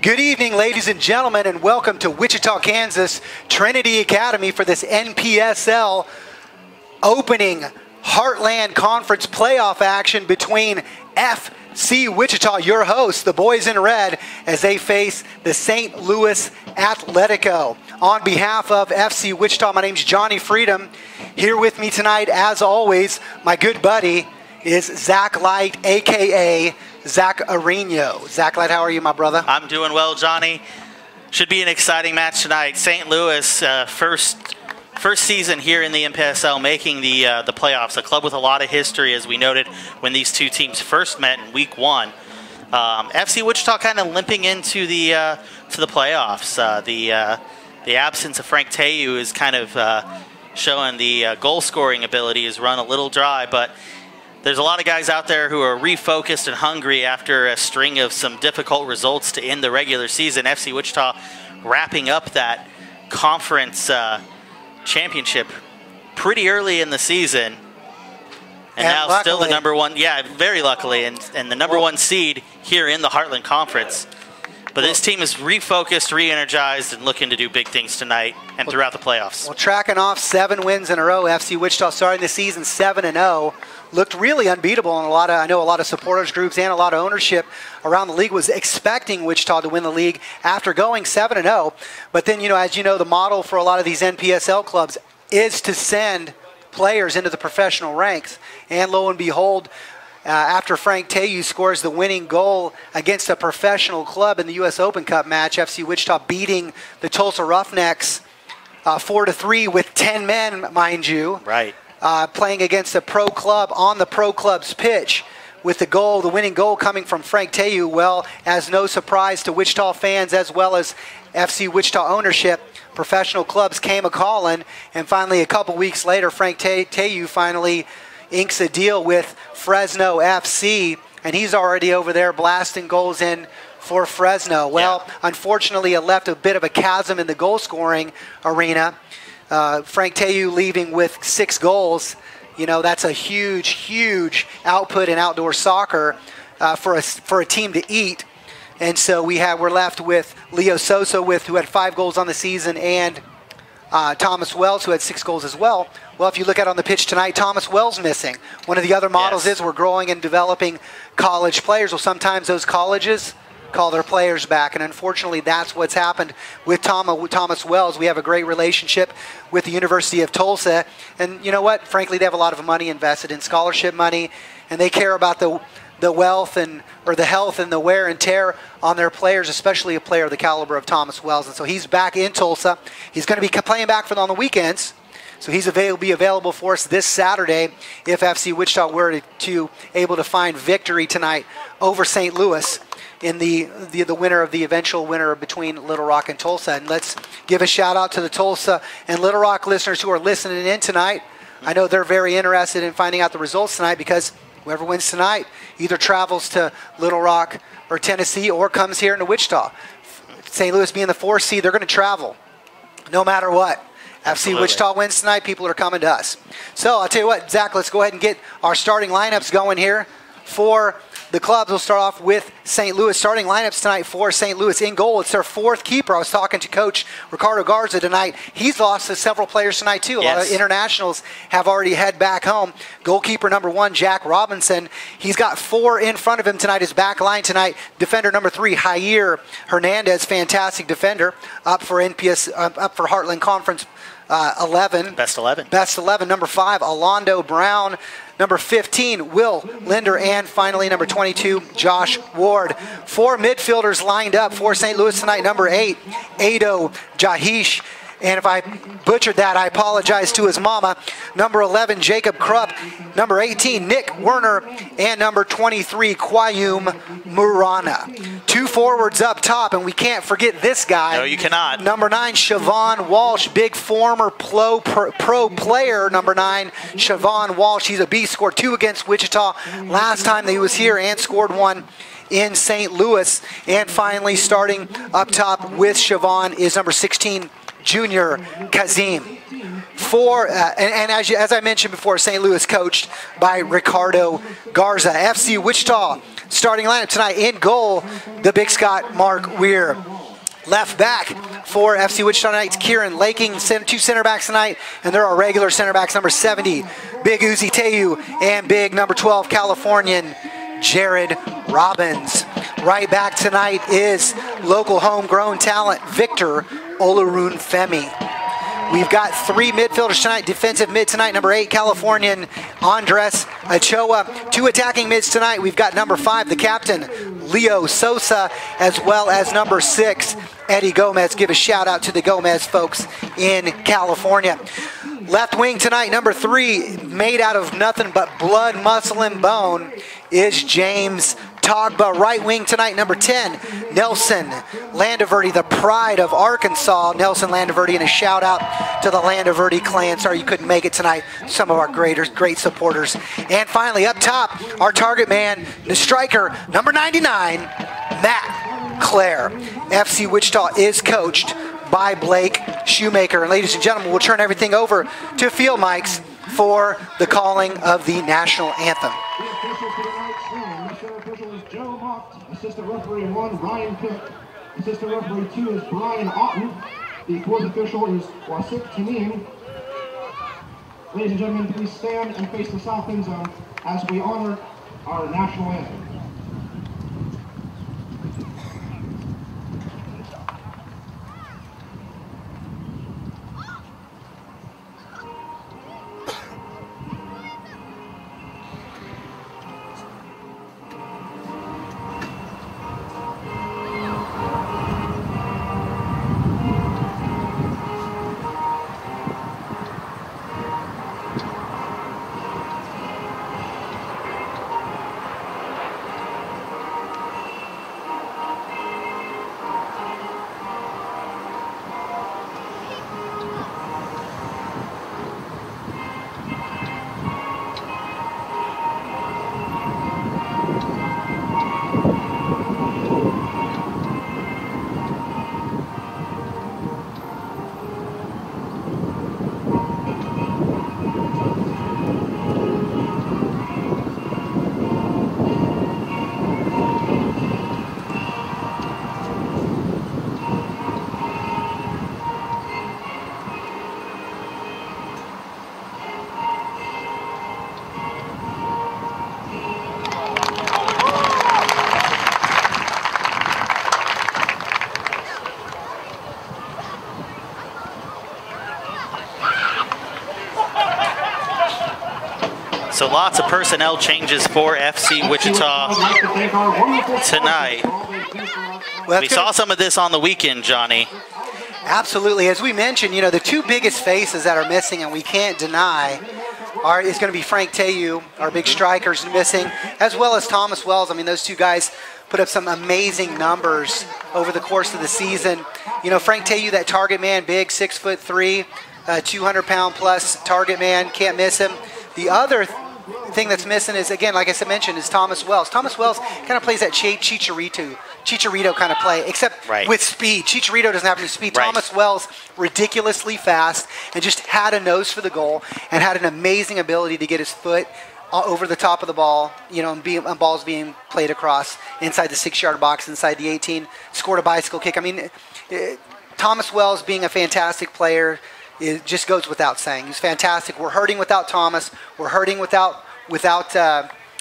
Good evening, ladies and gentlemen, and welcome to Wichita, Kansas Trinity Academy for this NPSL opening Heartland Conference playoff action between FC Wichita, your hosts, the boys in red, as they face the St. Louis Atletico. On behalf of FC Wichita, my name's Johnny Freedom. Here with me tonight, as always, my good buddy is Zach Light, a.k.a. Zach Areno. Zach Light, how are you, my brother? I'm doing well, Johnny. Should be an exciting match tonight. St. Louis, first season here in the NPSL, making the playoffs. A club with a lot of history, as we noted when these two teams first met in Week 1. FC Wichita kind of limping into the playoffs. The absence of Frank Teyu is kind of showing the goal-scoring ability is run a little dry, but there's a lot of guys out there who are refocused and hungry after a string of some difficult results to end the regular season. FC Wichita wrapping up that conference championship pretty early in the season. And now luckily, still the number one, very luckily, and the number one seed here in the Heartland Conference. But this team is refocused, re-energized, and looking to do big things tonight and throughout the playoffs. Well, tracking off 7 wins in a row, FC Wichita starting the season 7-0. Looked really unbeatable, and I know a lot of supporters groups and a lot of ownership around the league was expecting Wichita to win the league after going 7-0. But then, as you know, the model for a lot of these NPSL clubs is to send players into the professional ranks. And lo and behold, after Frank Teyu scores the winning goal against a professional club in the U.S. Open Cup match, FC Wichita beating the Tulsa Roughnecks 4-3 with 10 men, mind you. Right. Playing against a pro club on the pro club's pitch with the winning goal coming from Frank Teyu. Well, as no surprise to Wichita fans as well as FC Wichita ownership, professional clubs came a-calling, and finally a couple weeks later, Frank Teyu finally inks a deal with Fresno FC, and he's already over there blasting goals in for Fresno. Well, unfortunately, it left a bit of a chasm in the goal-scoring arena. Frank Teyu leaving with 6 goals. That's a huge, huge output in outdoor soccer for a team to eat. And so we're left with Leo Sosa who had 5 goals on the season, and Thomas Wells, who had 6 goals as well. Well, if you look at on the pitch tonight, Thomas Wells missing. One of the other models is we're growing and developing college players. Well, sometimes those colleges call their players back, and unfortunately that's what's happened with Thomas Wells. We have a great relationship with the University of Tulsa, and you know what? Frankly, they have a lot of money invested in scholarship money, and they care about the wealth or the health and the wear and tear on their players, especially a player of the caliber of Thomas Wells. And so he's back in Tulsa. He's going to be playing back for them on the weekends. So he'll be available for us this Saturday if FC Wichita were to able to find victory tonight over St. Louis in the eventual winner between Little Rock and Tulsa. And let's give a shout out to the Tulsa and Little Rock listeners who are listening in tonight. I know they're very interested in finding out the results tonight, because whoever wins tonight either travels to Little Rock or Tennessee or comes here into Wichita. St. Louis being the 4th seed, they're going to travel no matter what. FC Wichita wins tonight, people are coming to us. So I'll tell you what, Zach, let's go ahead and get our starting lineups going here for the clubs. We'll start off with St. Louis. Starting lineups tonight for St. Louis. In goal, it's their 4th keeper. I was talking to Coach Ricardo Garza tonight. He's lost to several players tonight, too. A lot of internationals have already head back home. Goalkeeper number 1, Jack Robinson. He's got 4 in front of him tonight. His back line tonight. Defender number 3, Jair Hernandez, fantastic defender, up for Heartland Conference 11. Best 11. Best 11. Number 5, Alondo Brown. Number 15, Will Linder. And finally, number 22, Josh Ward. 4 midfielders lined up for St. Louis tonight. Number 8, Ado Jahish. And if I butchered that, I apologize to his mama. Number 11, Jacob Krupp. Number 18, Nick Werner. And number 23, Quayum Murana. 2 forwards up top, and we can't forget this guy. No, you cannot. Number 9, Siobhan Walsh, big former pro player, number 9, Siobhan Walsh. He's a beast, scored 2 against Wichita last time that he was here and scored 1 in St. Louis. And finally, starting up top with Siobhan is number 16, Junior Kazim. As I mentioned before, St. Louis coached by Ricardo Garza. FC Wichita starting lineup tonight. In goal, the Big Scott Mark Weir. Left back for FC Wichita tonight, Kieran Laking. 2 center backs tonight, and there are regular center backs, number 70, Big Uzi Teyu, and big number 12, Californian Jared Robbins. Right back tonight is local homegrown talent, Victor Olarun Femi. We've got 3 midfielders tonight. Defensive mid tonight, number 8, Californian Andres Ochoa. 2 attacking mids tonight. We've got number 5, the captain, Leo Sosa, as well as number 6, Eddie Gomez. Give a shout out to the Gomez folks in California. Left wing tonight, number 3, made out of nothing but blood, muscle, and bone, is James Togba. Right wing tonight, number 10, Nelson Landaverde, the pride of Arkansas, Nelson Landaverde, and a shout out to the Landaverde clan. Sorry you couldn't make it tonight. Some of our great supporters. And finally, up top, our target man, the striker, number 99, Matt Clare. FC Wichita is coached by Blake Shoemaker. And ladies and gentlemen, we'll turn everything over to field mics for the calling of the national anthem. Assistant referee 1, Ryan Pitt. Assistant referee 2 is Brian Otten. The fourth official is Wasik Tanim. Ladies and gentlemen, please stand and face the south end zone as we honor our national anthem. So lots of personnel changes for FC Wichita tonight. We saw some of this on the weekend, Johnny. Absolutely. As we mentioned, you know, the 2 biggest faces that are missing, and we can't deny, is going to be Frank Teyu, our big strikers, missing, as well as Thomas Wells. I mean, those 2 guys put up some amazing numbers over the course of the season. You know, Frank Teyu, that target man, big, 6'3", 200-pound plus target man, can't miss him. The other thing that's missing is, again, like I mentioned, is Thomas Wells. Thomas Wells kind of plays that Chicharito kind of play, except with speed. Chicharito doesn't have any speed. Right. Thomas Wells, ridiculously fast, and just had a nose for the goal and had an amazing ability to get his foot over the top of the ball, you know, and balls being played across inside the 6-yard box, inside the 18, scored a bicycle kick. I mean, Thomas Wells being a fantastic player, it just goes without saying. He's fantastic. We're hurting without Thomas. We're hurting without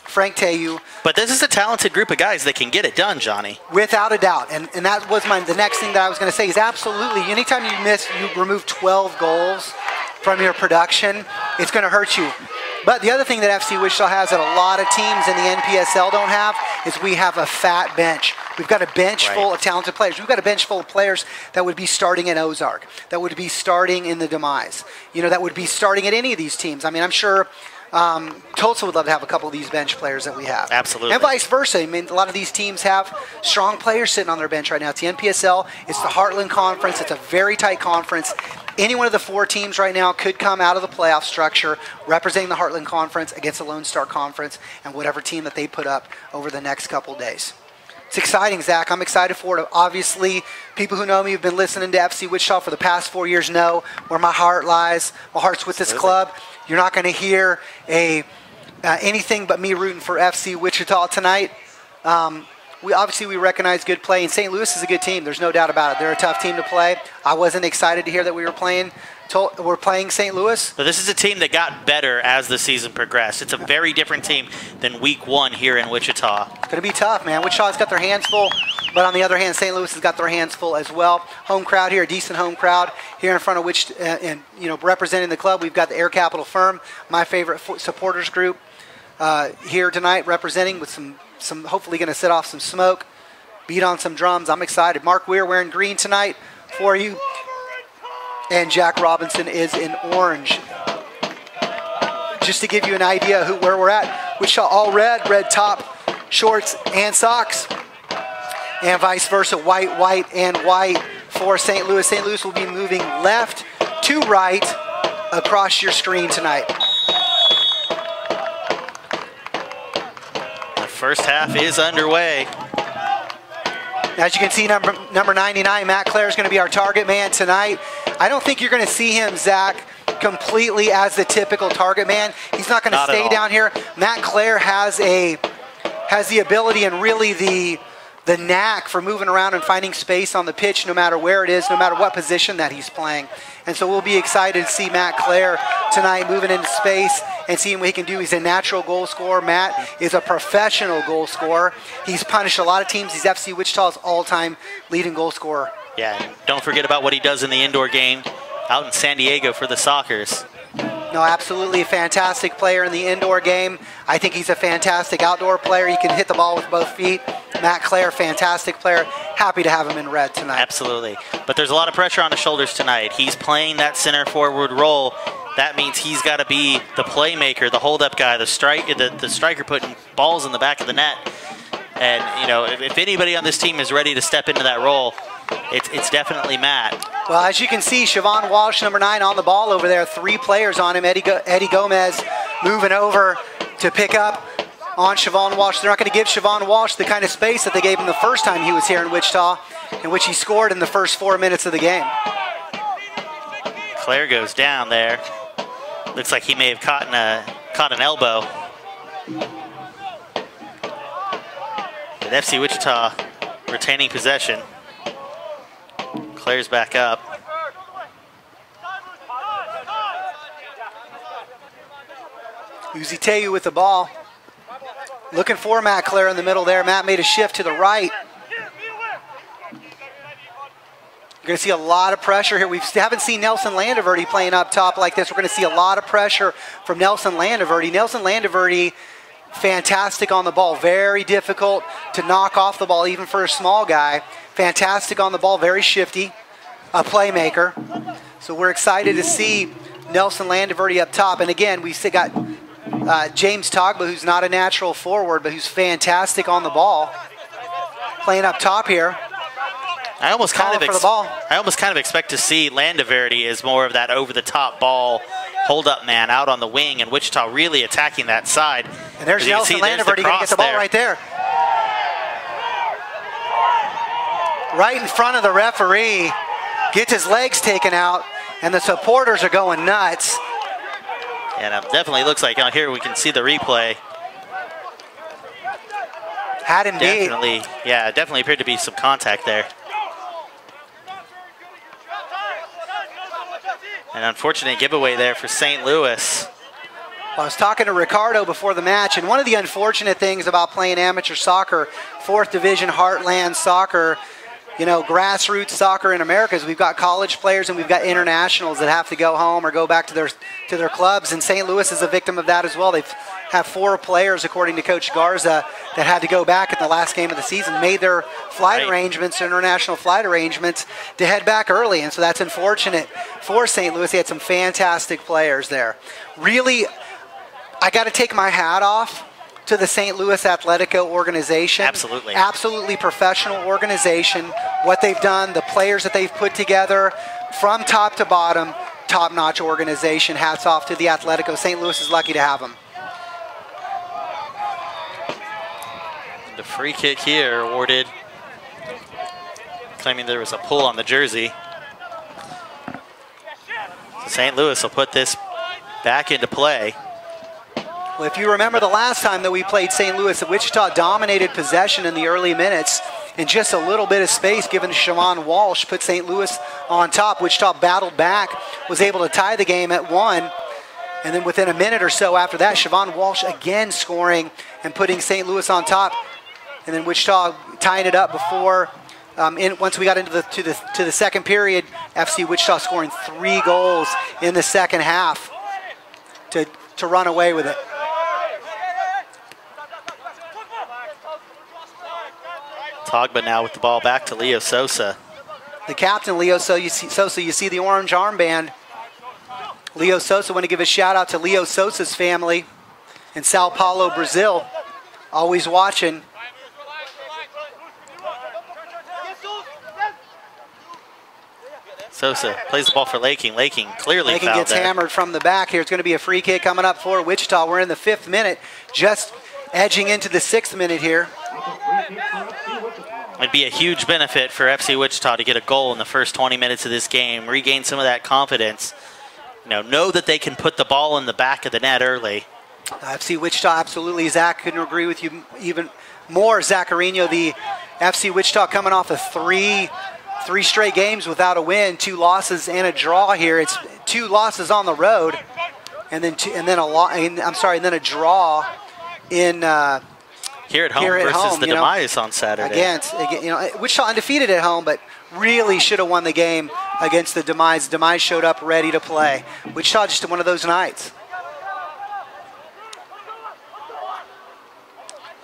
Frank Teyu. But this is a talented group of guys that can get it done, Johnny. Without a doubt. And that was the next thing that I was going to say is absolutely, anytime you remove 12 goals from your production, it's going to hurt you. But the other thing that FC Wichita has that a lot of teams in the NPSL don't have is we have a fat bench. We've got a bench full of talented players. We've got a bench full of players that would be starting in Ozark, that would be starting in the Demise, you know, that would be starting at any of these teams. I mean, I'm sure Tulsa would love to have a couple of these bench players that we have. Absolutely. And vice versa. I mean, a lot of these teams have strong players sitting on their bench right now. It's the NPSL. It's the Heartland Conference. It's a very tight conference. Any one of the 4 teams right now could come out of the playoff structure representing the Heartland Conference against the Lone Star Conference and whatever team that they put up over the next couple days. It's exciting, Zach. I'm excited for it. Obviously, people who know me who've been listening to FC Wichita for the past 4 years know where my heart lies. My heart's with this club. You're not going to hear anything but me rooting for FC Wichita tonight. We recognize good play, and St. Louis is a good team. There's no doubt about it. They're a tough team to play. I wasn't excited to hear that we're playing St. Louis. But this is a team that got better as the season progressed. It's a very different team than week 1 here in Wichita. It's going to be tough, man. Wichita's got their hands full, but on the other hand, St. Louis has got their hands full as well. Home crowd here, a decent home crowd here in front of Wichita, and representing the club, we've got the Air Capital Firm, my favorite supporters group, here tonight, representing with some hopefully going to set off some smoke, beat on some drums. I'm excited. Mark Weir wearing green tonight for you. And Jack Robinson is in orange. Just to give you an idea where we're at, Wichita all red top, shorts, and socks. And vice versa, white, and white for St. Louis. St. Louis will be moving left to right across your screen tonight. The first half is underway. As you can see, number 99, Matt Clare, is going to be our target man tonight. I don't think you're going to see him, Zach, completely as the typical target man. He's not going to stay down here. Matt Clare has the ability and really the knack for moving around and finding space on the pitch no matter where it is, no matter what position that he's playing. And so we'll be excited to see Matt Clare tonight moving into space and seeing what he can do. He's a natural goal scorer. Matt is a professional goal scorer. He's punished a lot of teams. He's FC Wichita's all-time leading goal scorer. Yeah, and don't forget about what he does in the indoor game out in San Diego for the Sockers. No, absolutely a fantastic player in the indoor game. I think he's a fantastic outdoor player. He can hit the ball with both feet. Matt Clare, fantastic player. Happy to have him in red tonight. Absolutely. But there's a lot of pressure on his shoulders tonight. He's playing that center forward role. That means he's got to be the playmaker, the hold-up guy, the striker putting balls in the back of the net. And, if anybody on this team is ready to step into that role, it's definitely Matt. Well, as you can see, Siobhan Walsh, number 9, on the ball over there. 3 players on him. Eddie Gomez moving over to pick up on Siobhan Walsh. They're not going to give Siobhan Walsh the kind of space that they gave him the first time he was here in Wichita, in which he scored in the first 4 minutes of the game. Clare goes down there. Looks like he may have caught an elbow. With FC Wichita retaining possession. Clare's back up. Uzi Teyu with the ball. Looking for Matt Clare in the middle there. Matt made a shift to the right. You're going to see a lot of pressure here. We haven't seen Nelson Landaverde playing up top like this. We're going to see a lot of pressure from Nelson Landaverde. Nelson Landaverde, fantastic on the ball. Very difficult to knock off the ball, even for a small guy. Fantastic on the ball, very shifty, a playmaker. So we're excited to see Nelson Landaverde up top. And again, we've got James Togba, who's not a natural forward, but who's fantastic on the ball, playing up top here. I almost kind of expect to see Landaverde as more of that over-the-top ball hold-up man out on the wing, and Wichita really attacking that side. And there's Nelson Landaverde going to get the ball right there. Right in front of the referee, gets his legs taken out, and the supporters are going nuts. And it definitely looks like out here we can see the replay. Had him beat. Definitely appeared to be some contact there. An unfortunate giveaway there for St. Louis. I was talking to Ricardo before the match, and one of the unfortunate things about playing amateur soccer, 4th Division Heartland soccer, grassroots soccer in America, is we've got college players and we've got internationals that have to go home or go back to their clubs, and St. Louis is a victim of that as well. They have 4 players, according to Coach Garza, that had to go back at the last game of the season, made their flight arrangements, international flight arrangements, to head back early, and so that's unfortunate for St. Louis. They had some fantastic players there. Really, I got to take my hat off to the St. Louis Atletico organization. Absolutely. Absolutely professional organization. What they've done, the players that they've put together, from top to bottom, top-notch organization. Hats off to the Atletico. St. Louis is lucky to have them. The free kick here awarded, claiming there was a pull on the jersey. St. Louis will put this back into play. Well, if you remember the last time that we played St. Louis, Wichita dominated possession in the early minutes, and just a little bit of space given to Siobhan Walsh put St. Louis on top. Wichita battled back, was able to tie the game at 1. And then within a minute or so after that, Siobhan Walsh again scoring and putting St. Louis on top. And then Wichita tying it up before, once we got into the second period, FC Wichita scoring 3 goals in the second half to run away with it. Togba now with the ball back to Leo Sosa. The captain, Leo Sosa, you see the orange armband. Leo Sosa, want to give a shout out to Leo Sosa's family in Sao Paulo, Brazil. Always watching. Sosa plays the ball for Laking. Laking clearly Laking fouled gets there. hammered from the back here. It's going to be a free kick coming up for Wichita. We're in the 5th minute, just edging into the 6th minute here. It'd be a huge benefit for FC Wichita to get a goal in the first 20 minutes of this game, regain some of that confidence. Know that they can put the ball in the back of the net early. FC Wichita, absolutely. Zach, couldn't agree with you even more. Zaccarino, the FC Wichita coming off of three straight games without a win, 2 losses and a draw here. It's 2 losses on the road, and then a draw in here at home versus the Demise on Saturday. Against, Wichita undefeated at home, but really should have won the game against the Demise. Demise showed up ready to play. Wichita just one of those nights.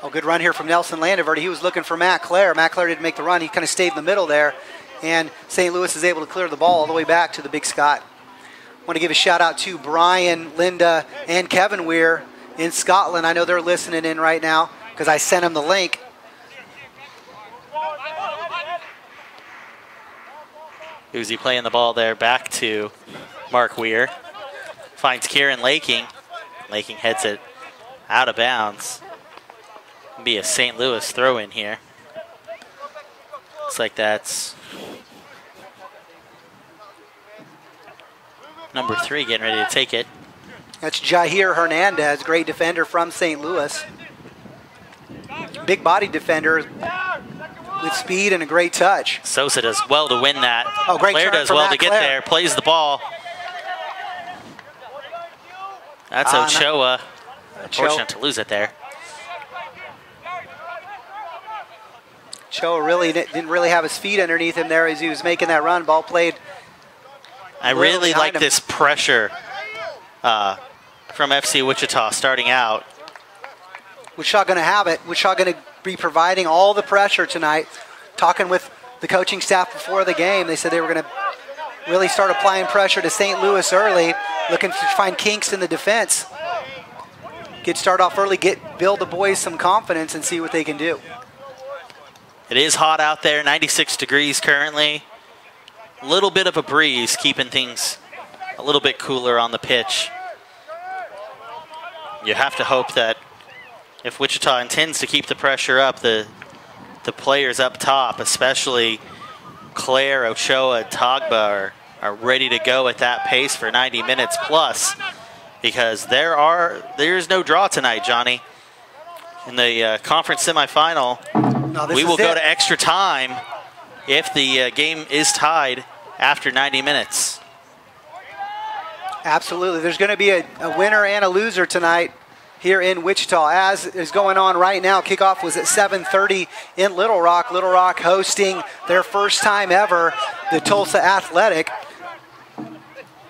Oh, good run here from Nelson Landeverde. He was looking for Matt Clare. Matt Clare didn't make the run. He kind of stayed in the middle there. And St. Louis is able to clear the ball all the way back to the Big Scott. I want to give a shout out to Brian, Linda, and Kevin Weir in Scotland. I know they're listening in right now because I sent them the link. Uzi playing the ball there back to Mark Weir. Finds Kieran Laking. Laking heads it out of bounds. Be a St. Louis throw in here. Looks like that's number 3 getting ready to take it. That's Jair Hernandez, great defender from St. Louis. Big body defender with speed and a great touch. Sosa does well to win that. Oh, great Claire turn does for well Matt to get Clare. there, plays the ball. That's Ochoa. Unfortunate to lose it there. Ochoa really didn't really have his feet underneath him there as he was making that run. Ball played. I really like this pressure from FC Wichita starting out. Wichita going to have it. Wichita going to be providing all the pressure tonight. Talking with the coaching staff before the game, they said they were going to really start applying pressure to St. Louis early, looking to find kinks in the defense. Start off early, build the boys some confidence and see what they can do. It is hot out there, 96 degrees currently. A little bit of a breeze, keeping things a little bit cooler on the pitch. You have to hope that if Wichita intends to keep the pressure up, the players up top, especially Claire, Ochoa, and Togba, are ready to go at that pace for 90 minutes plus, because there's no draw tonight, Johnny. In the conference semifinal, we will go to extra time if the game is tied after 90 minutes. Absolutely. There's going to be a winner and a loser tonight here in Wichita, as is going on right now. Kickoff was at 7:30 in Little Rock. Little Rock hosting their first time ever, the Tulsa Athletic.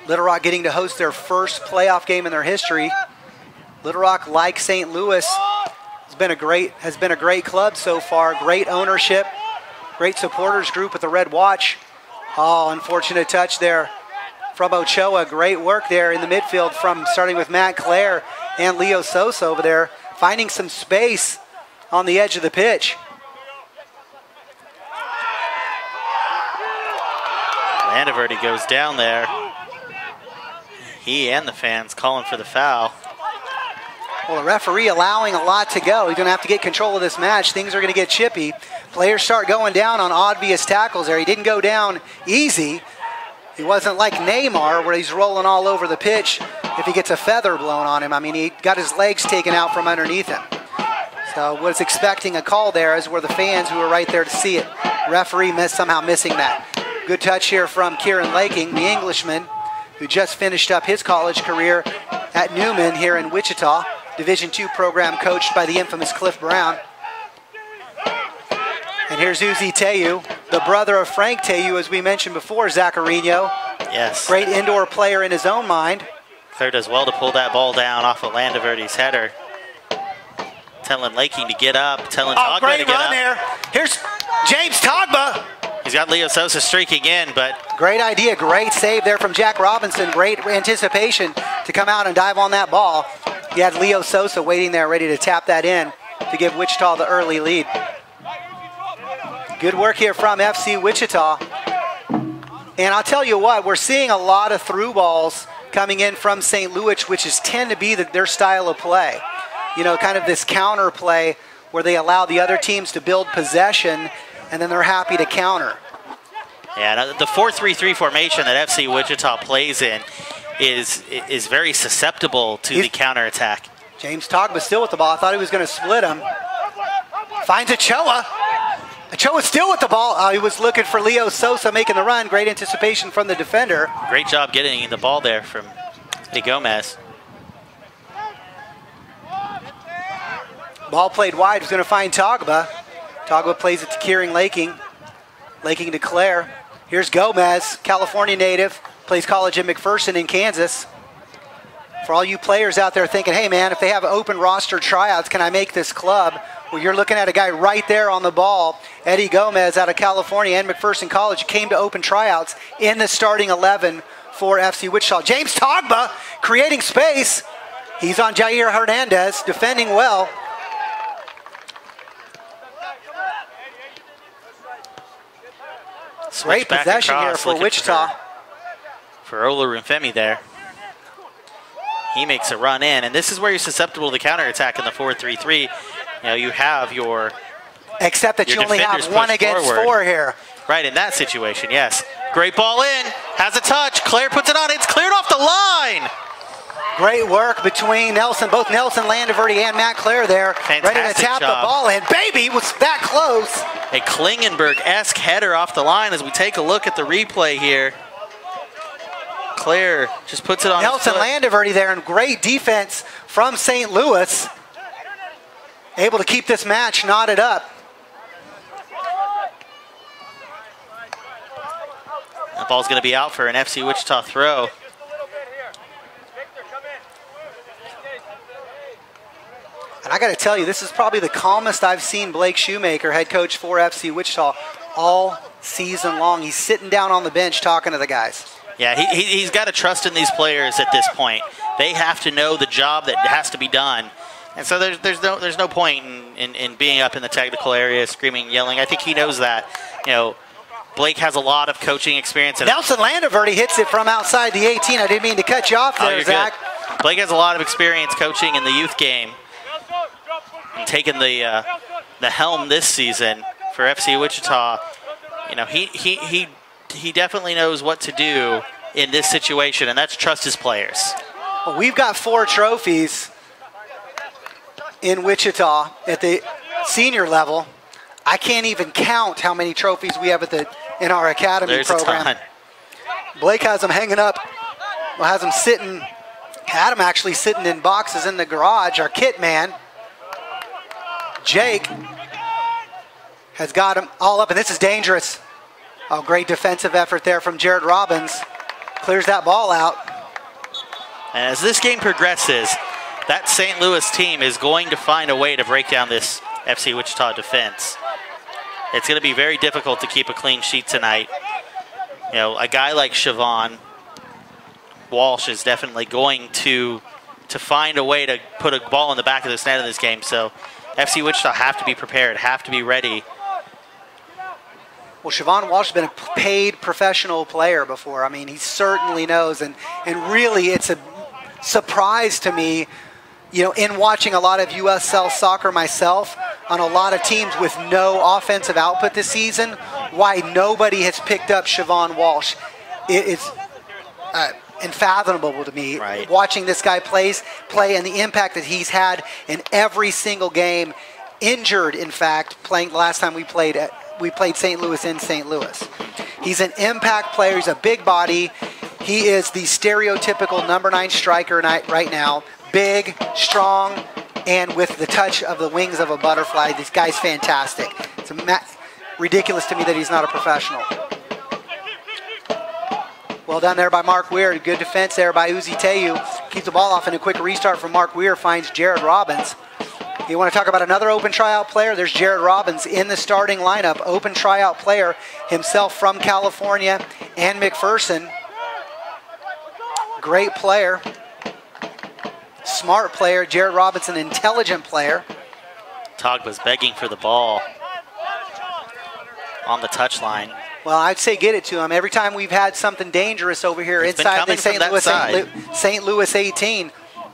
Little Rock getting to host their first playoff game in their history. Little Rock, like St. Louis, has been a great club so far. Great ownership, great supporters group with the Red Watch. Oh, unfortunate touch there from Ochoa. Great work there in the midfield from starting with Matt Clare and Leo Sosa over there, finding some space on the edge of the pitch. Landeverde goes down there. He and the fans calling for the foul. Well, the referee allowing a lot to go. He's going to have to get control of this match. Things are going to get chippy. Players start going down on obvious tackles there. He didn't go down easy. He wasn't like Neymar, where he's rolling all over the pitch. if he gets a feather blown on him. I mean, he got his legs taken out from underneath him. So was expecting a call there, as were the fans who were right there to see it. Referee somehow missing that. Good touch here from Kieran Laking, the Englishman, who just finished up his college career at Newman here in Wichita. Division II program coached by the infamous Cliff Brown. And here's Uzi Teyu, the brother of Frank Teyu, as we mentioned before, Zaccarino. Yes. Great indoor player in his own mind. Claire does well to pull that ball down off of Landaverde's header. Telling Laking to get up, telling Togba to get up. Great run there. Here's James Togba. He's got Leo Sosa streaking in, but... Great idea, great save there from Jack Robinson. Great anticipation to come out and dive on that ball. You had Leo Sosa waiting there ready to tap that in to give Wichita the early lead. Good work here from FC Wichita. And I'll tell you what, we're seeing a lot of through balls coming in from St. Louis, which tend to be their style of play. You know, kind of this counter play where they allow the other teams to build possession and then they're happy to counter. Yeah, the 4-3-3 formation that FC Wichita plays in is very susceptible to the counterattack. James Togba still with the ball. I thought he was going to split him. Finds Ochoa. Ochoa still with the ball. He was looking for Leo Sosa making the run. Great anticipation from the defender. Great job getting the ball there from Eddie Gomez. Ball played wide. He's going to find Togba. Togba plays it to Kieran Laking. Laking to Claire. Here's Gomez, California native. Plays college at McPherson in Kansas. For all you players out there thinking, hey man, if they have open roster tryouts, can I make this club? Well, you're looking at a guy right there on the ball. Eddie Gomez out of California and McPherson College came to open tryouts in the starting 11 for FC Wichita. James Togba creating space. He's on Jair Hernandez, defending well. Great possession here for Wichita. For Olorunfemi there. He makes a run in, and this is where you're susceptible to the counterattack in the 4-3-3. You know, you have your... Except that you only have one against four here. Right, in that situation, yes. Great ball in, has a touch. Claire puts it on, it's cleared off the line. Great work between both Nelson Landaverde and Matt Claire there. Fantastic ready to tap job. the ball in. Baby was that close. A Klingenberg-esque header off the line as we take a look at the replay here. Claire just puts it on Nelson Landaverde there, and great defense from St. Louis. Able to keep this match knotted up. That ball's going to be out for an FC Wichita throw. And I got to tell you, this is probably the calmest I've seen Blake Shoemaker, head coach for FC Wichita, all season long. He's sitting down on the bench talking to the guys. Yeah, he's got to trust in these players at this point. They have to know the job that has to be done. And so there's no point in being up in the technical area, screaming, yelling. I think he knows that. You know, Blake has a lot of coaching experience. Nelson Landaverde hits it from outside the 18. I didn't mean to cut you off there, Zach. Good. Blake has a lot of experience coaching in the youth game. And taking the helm this season for FC Wichita. You know, he definitely knows what to do in this situation, and that's trust his players. Well, we've got 4 trophies in Wichita at the senior level. I can't even count how many trophies we have in our academy program. A ton. Blake has them hanging up. Well, has them sitting. Had them actually sitting in boxes in the garage. Our kit man, Jake, has got them all up, and this is dangerous. Oh, great defensive effort there from Jared Robbins. Clears that ball out. And as this game progresses, that St. Louis team is going to find a way to break down this FC Wichita defense. It's going to be very difficult to keep a clean sheet tonight. You know, a guy like Siobhan Walsh is definitely going to find a way to put a ball in the back of this net in this game. So FC Wichita have to be prepared, have to be ready. Well, Siobhan Walsh has been a paid professional player before. I mean, he certainly knows. And really, it's a surprise to me, you know, in watching a lot of USL soccer myself, on a lot of teams with no offensive output this season, why nobody has picked up Siobhan Walsh. unfathomable to me. Right. Watching this guy play and the impact that he's had in every single game. Injured, in fact, playing the last time we played St. Louis in St. Louis. He's an impact player. He's a big body. He is the stereotypical number 9 striker right now. Big, strong, and with the touch of the wings of a butterfly. This guy's fantastic. It's ridiculous to me that he's not a professional. Well done there by Mark Weir. Good defense there by Uzi Teyu. Keeps the ball off, and a quick restart from Mark Weir finds Jared Robbins. You want to talk about another open tryout player? There's Jared Robbins in the starting lineup. Open tryout player himself from California and McPherson. Great player. Smart player. Jared Robbins, an intelligent player. Togba's begging for the ball on the touchline. Well, I'd say get it to him. Every time we've had something dangerous over here inside the St. Louis 18,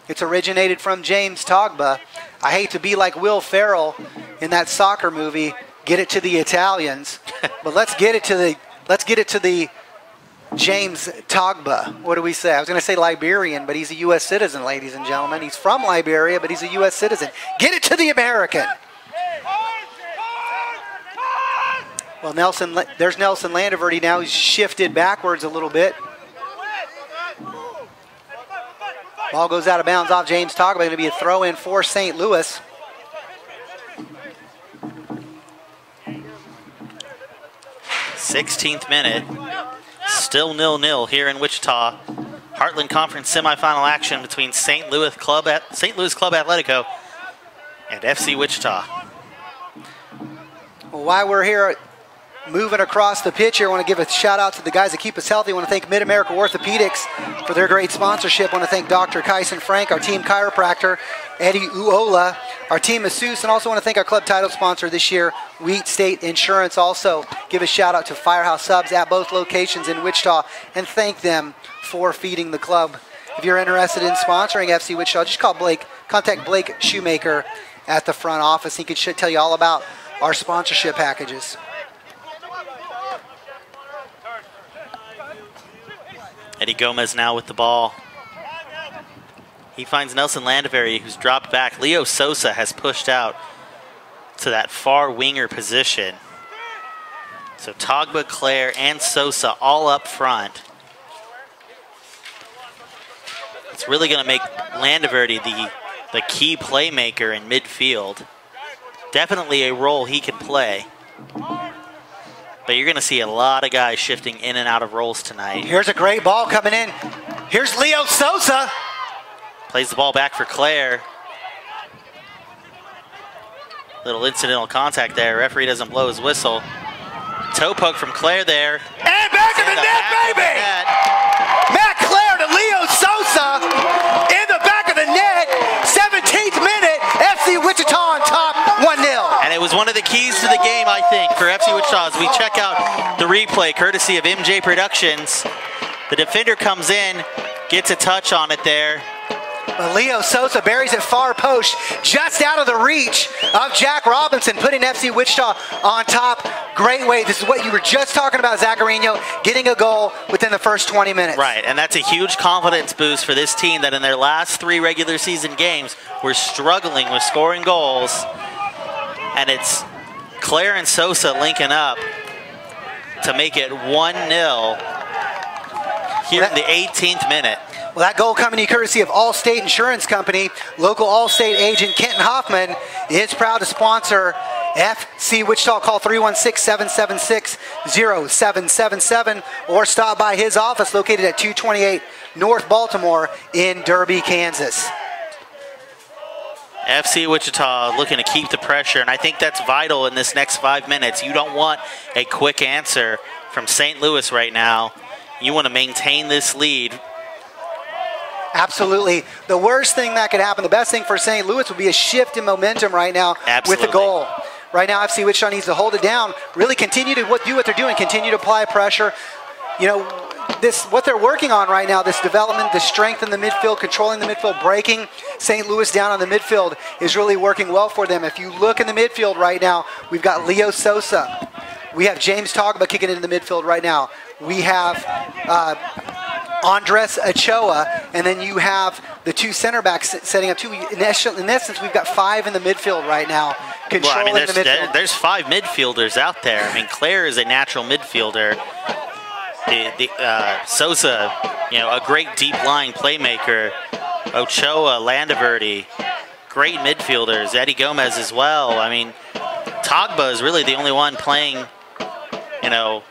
it's originated from James Togba. I hate to be like Will Ferrell in that soccer movie, get it to the Italians, but let's get it to the James Togba. What do we say? I was going to say Liberian, but he's a U.S. citizen, ladies and gentlemen. He's from Liberia, but he's a U.S. citizen. Get it to the American. Well, there's Nelson Landaverde now. He's shifted backwards a little bit. Ball goes out of bounds off James Togba. Going to be a throw-in for St. Louis. '16th minute. Still 0-0 here in Wichita. Heartland Conference semifinal action between St. Louis Club Atletico and FC Wichita. Well, while we're here moving across the pitch here, I want to give a shout out to the guys that keep us healthy. I want to thank Mid-America Orthopedics for their great sponsorship. I want to thank Dr. Kyson Frank, our team chiropractor, Eddie Uola, our team masseuse, and also want to thank our club title sponsor this year, Wheat State Insurance. Also give a shout out to Firehouse Subs at both locations in Wichita and thank them for feeding the club. If you're interested in sponsoring FC Wichita, just contact Blake Shoemaker at the front office. He can tell you all about our sponsorship packages. Eddie Gomez now with the ball. He finds Nelson Landaverde, who's dropped back. Leo Sosa has pushed out to that far winger position. So Togba, Claire, and Sosa all up front. It's really going to make Landaverde the key playmaker in midfield. Definitely a role he can play. But you're going to see a lot of guys shifting in and out of roles tonight. Here's a great ball coming in. Here's Leo Sosa. Plays the ball back for Claire. Little incidental contact there. Referee doesn't blow his whistle. Toe poke from Claire there. And back of the net, baby! Matt Claire to Leo Sosa in the back of the net. 17th minute, FC Wichita on top, 1-0. And it was one of the keys to the game, I think, for FC Wichita as we check out the replay, courtesy of MJ Productions. The defender comes in, gets a touch on it there. But Leo Sosa buries it far post, just out of the reach of Jack Robinson, putting FC Wichita on top. Great way. This is what you were just talking about, Zaccarino, getting a goal within the first 20 minutes. Right, and that's a huge confidence boost for this team that in their last 3 regular season games were struggling with scoring goals. And it's Claire and Sosa linking up to make it 1-0 here in the 18th minute. Well, that goal coming courtesy of Allstate Insurance Company. Local Allstate agent Kenton Hoffman is proud to sponsor FC Wichita. Call 316-776-0777 or stop by his office located at 228 North Baltimore in Derby, Kansas. FC Wichita looking to keep the pressure, and I think that's vital in this next 5 minutes. You don't want a quick answer from St. Louis right now. You want to maintain this lead. Absolutely. The worst thing that could happen, the best thing for St. Louis would be a shift in momentum right now. Absolutely. With the goal. Right now, FC Wichita needs to hold it down, really continue to do what they're doing, continue to apply pressure. You know, what they're working on right now, this development, the strength in the midfield, controlling the midfield, breaking St. Louis down on the midfield is really working well for them. If you look in the midfield right now, we've got Leo Sosa. We have James Togba kicking into the midfield right now. We have Andres Ochoa, and then you have the two center backs setting up two. In essence, we've got 5 in the midfield right now, controlling the midfield. There's 5 midfielders out there. I mean, Claire is a natural midfielder. Sosa, a great deep-lying playmaker. Ochoa, Landaverdi, great midfielders. Eddie Gomez as well. I mean, Togba is really the only one playing, in a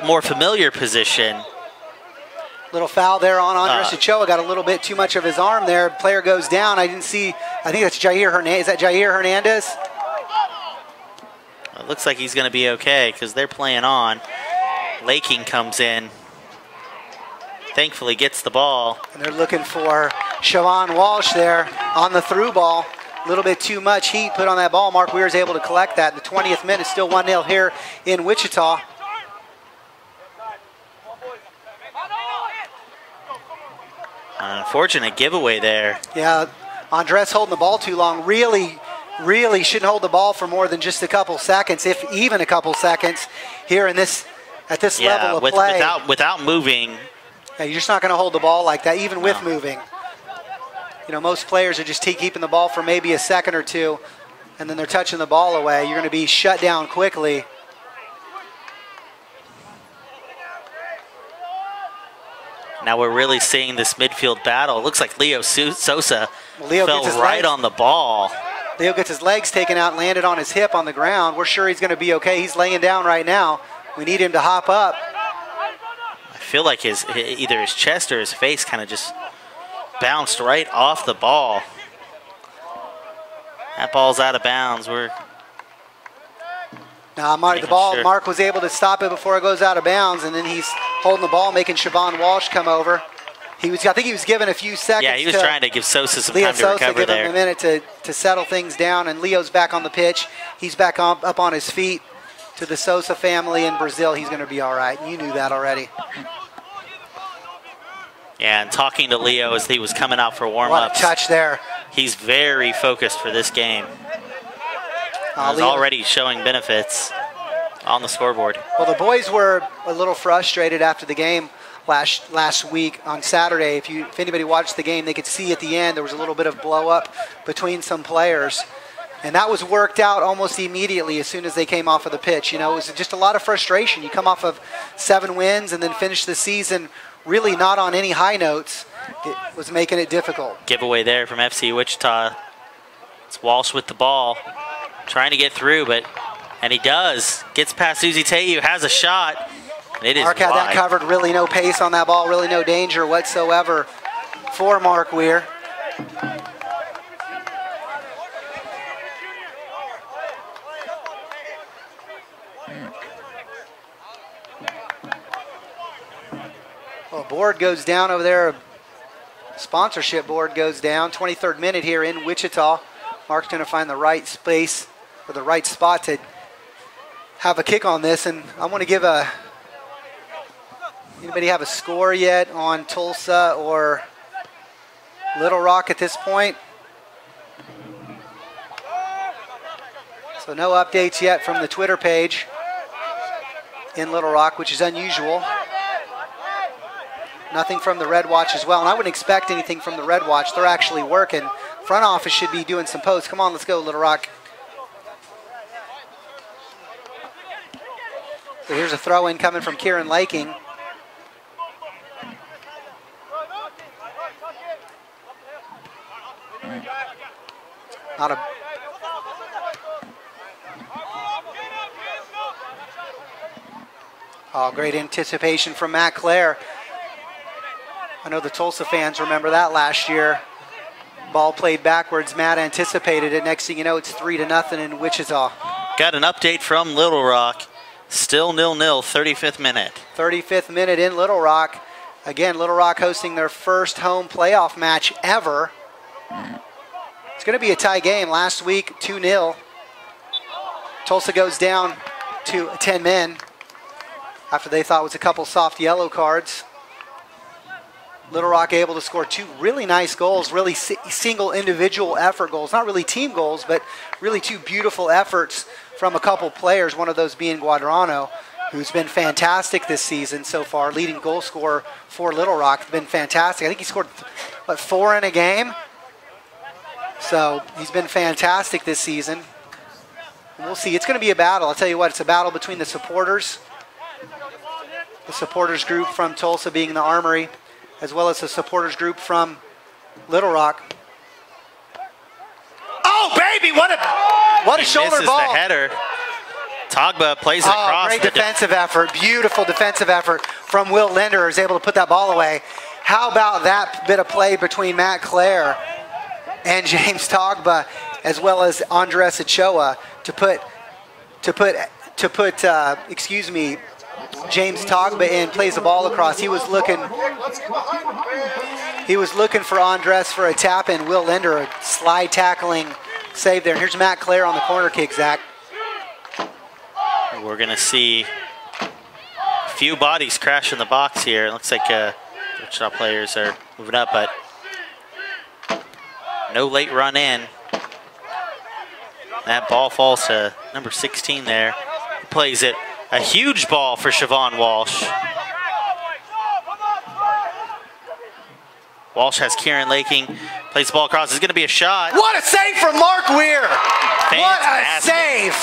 more familiar position. Little foul there on Andres Ochoa. Got a little bit too much of his arm there. Player goes down. I didn't see. I think that's Jair Hernandez. Is that Jair Hernandez? It looks like he's going to be okay because they're playing on. Laking comes in. Thankfully gets the ball. And they're looking for Siobhan Walsh there on the through ball. A little bit too much heat put on that ball. Mark Weir is able to collect that. The 20th minute, still 1-0 here in Wichita. Unfortunate giveaway there. Yeah, Andres holding the ball too long. Really shouldn't hold the ball for more than just a couple seconds, if even a couple seconds, here in this at this level of play. Without moving. Yeah, you're just not going to hold the ball like that, even with moving. Most players are just keeping the ball for maybe a second or two, and then they're touching the ball away. You're going to be shut down quickly. Now we're really seeing this midfield battle. It looks like Leo Sosa fell right on the ball. Leo gets his legs taken out, landed on his hip on the ground. We're sure he's going to be okay. He's laying down right now. We need him to hop up. I feel like either his chest or his face kind of just bounced right off the ball. That ball's out of bounds. Mark was able to stop it before it goes out of bounds, and then he's holding the ball, making Siobhan Walsh come over. I think he was given a few seconds. Yeah, he was trying to give Sosa some time to recover there. Give him a minute to settle things down, and Leo's back on the pitch. He's back up on his feet. To the Sosa family in Brazil, he's going to be all right. You knew that already. Yeah, and talking to Leo as he was coming out for warm-ups. What a touch there. He's very focused for this game. He's already showing benefits on the scoreboard. Well, the boys were a little frustrated after the game last week on Saturday. If anybody watched the game, they could see at the end there was a little bit of blow-up between some players. And that was worked out almost immediately as soon as they came off of the pitch. It was just a lot of frustration. You come off of 7 wins and then finish the season really not on any high notes. It was making it difficult. Giveaway there from FC Wichita. It's Walsh with the ball, trying to get through, and he does. Gets past Uzi Teyu, has a shot. It is Mark had that covered. Really no pace on that ball. Really no danger whatsoever for Mark Weir. Well, board goes down over there. Sponsorship board goes down. 23rd minute here in Wichita. Mark's going to find the right space or the right spot to have a kick on this. And I want to give anybody have a score yet on Tulsa or Little Rock at this point? So no updates yet from the Twitter page in Little Rock, which is unusual. Nothing from the Red Watch as well. And I wouldn't expect anything from the Red Watch. They're actually working. Front office should be doing some posts. Come on, let's go, Little Rock. So here's a throw-in coming from Kieran Laking. Not a... Oh, great anticipation from Matt Clare. I know the Tulsa fans remember that last year. Ball played backwards. Matt anticipated it. Next thing you know, it's 3-0 in Wichita. Got an update from Little Rock. Still 0-0, 35th minute. 35th minute in Little Rock. Again, Little Rock hosting their first home playoff match ever. It's going to be a tie game. Last week, 2-0. Tulsa goes down to 10 men after they thought it was a couple soft yellow cards. Little Rock able to score 2 really nice goals, really single individual effort goals. Not really team goals, but really 2 beautiful efforts from a couple players, one of those being Guadrano. who's been fantastic this season so far, leading goal scorer for Little Rock. Been fantastic. I think he scored, what, 4 in a game? So he's been fantastic this season. And we'll see. It's going to be a battle. I'll tell you what, it's a battle between the supporters group from Tulsa being the Armory, as well as the supporters group from Little Rock. Oh, baby, what a shoulder misses ball. The header. Togba plays it across. Great defensive effort. Beautiful defensive effort from Will Linder, who's able to put that ball away. How about that bit of play between Matt Clare and James Togba, as well as Andres Ochoa, to put James Togba in, plays the ball across. He was looking for Andres for a tap in. Will Linder, a slide tackling save there. And here's Matt Clare on the corner kick, Zach. We're going to see a few bodies crash in the box here. It looks like Wichita players are moving up, but no late run in. That ball falls to number 16 there. He plays it. A huge ball for Siobhan Walsh. Walsh has Kieran Laking. Plays the ball across. It's going to be a shot. What a save from Mark Weir. Fantastic. What a save.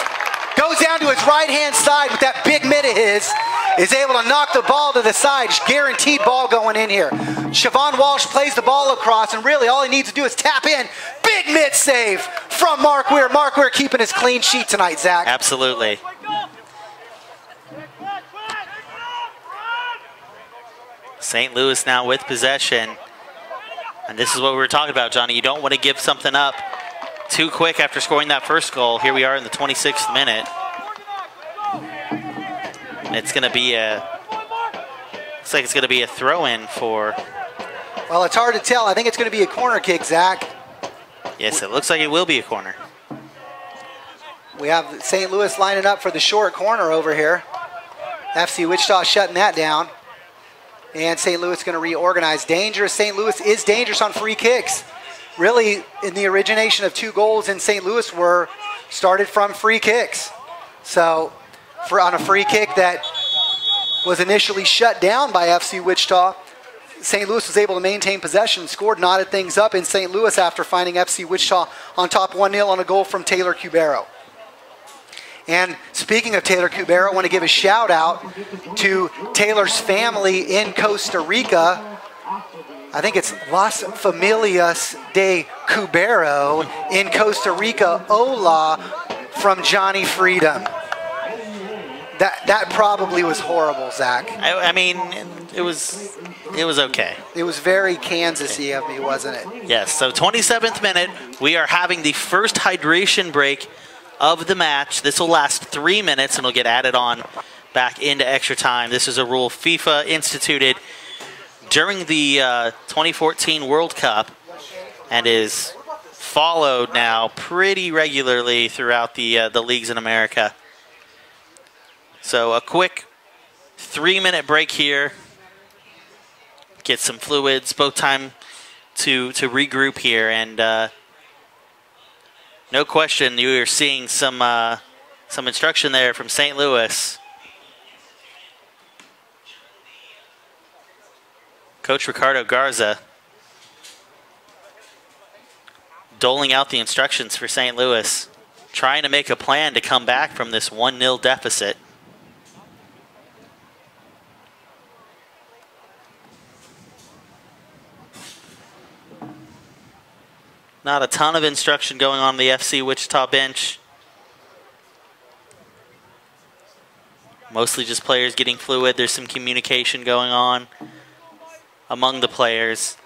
Goes down to his right-hand side with that big mid of his. Is able to knock the ball to the side. Guaranteed ball going in here. Siobhan Walsh plays the ball across, and really all he needs to do is tap in. Big mid save from Mark Weir. Mark Weir keeping his clean sheet tonight, Zach. Absolutely. St. Louis now with possession. And this is what we were talking about, Johnny. You don't want to give something up too quick after scoring that first goal. Here we are in the 26th minute. It's going to be looks like it's going to be a throw-in for... Well, it's hard to tell. I think it's going to be a corner kick, Zach. Yes, it looks like it will be a corner. We have St. Louis lining up for the short corner over here. FC Wichita shutting that down. And St. Louis going to reorganize. Dangerous. St. Louis is dangerous on free kicks. Really, in the origination of 2 goals in St. Louis were started from free kicks. So, on a free kick that was initially shut down by FC Wichita, St. Louis was able to maintain possession, scored, knotted things up in St. Louis after finding FC Wichita on top 1-0 on a goal from Taylor Cubero. And speaking of Taylor Cubero, I want to give a shout out to Taylor's family in Costa Rica. I think it's Las Familias de Cubero in Costa Rica. Hola from Johnny Freedom. That probably was horrible, Zach. I mean, it was okay. It was very Kansas-y of me, wasn't it? Yes, so 27th minute, we are having the first hydration break of the match. This will last 3 minutes and will get added on back into extra time. This is a rule FIFA instituted during the 2014 World Cup and is followed now pretty regularly throughout the leagues in America. So a quick 3-minute break here. Get some fluids, both time to regroup here, and no question you are seeing some instruction there from St. Louis. Coach Ricardo Garza doling out the instructions for St. Louis, trying to make a plan to come back from this 1-0 deficit. Not a ton of instruction going on the FC Wichita bench. Mostly just players getting fluid. There's some communication going on among the players.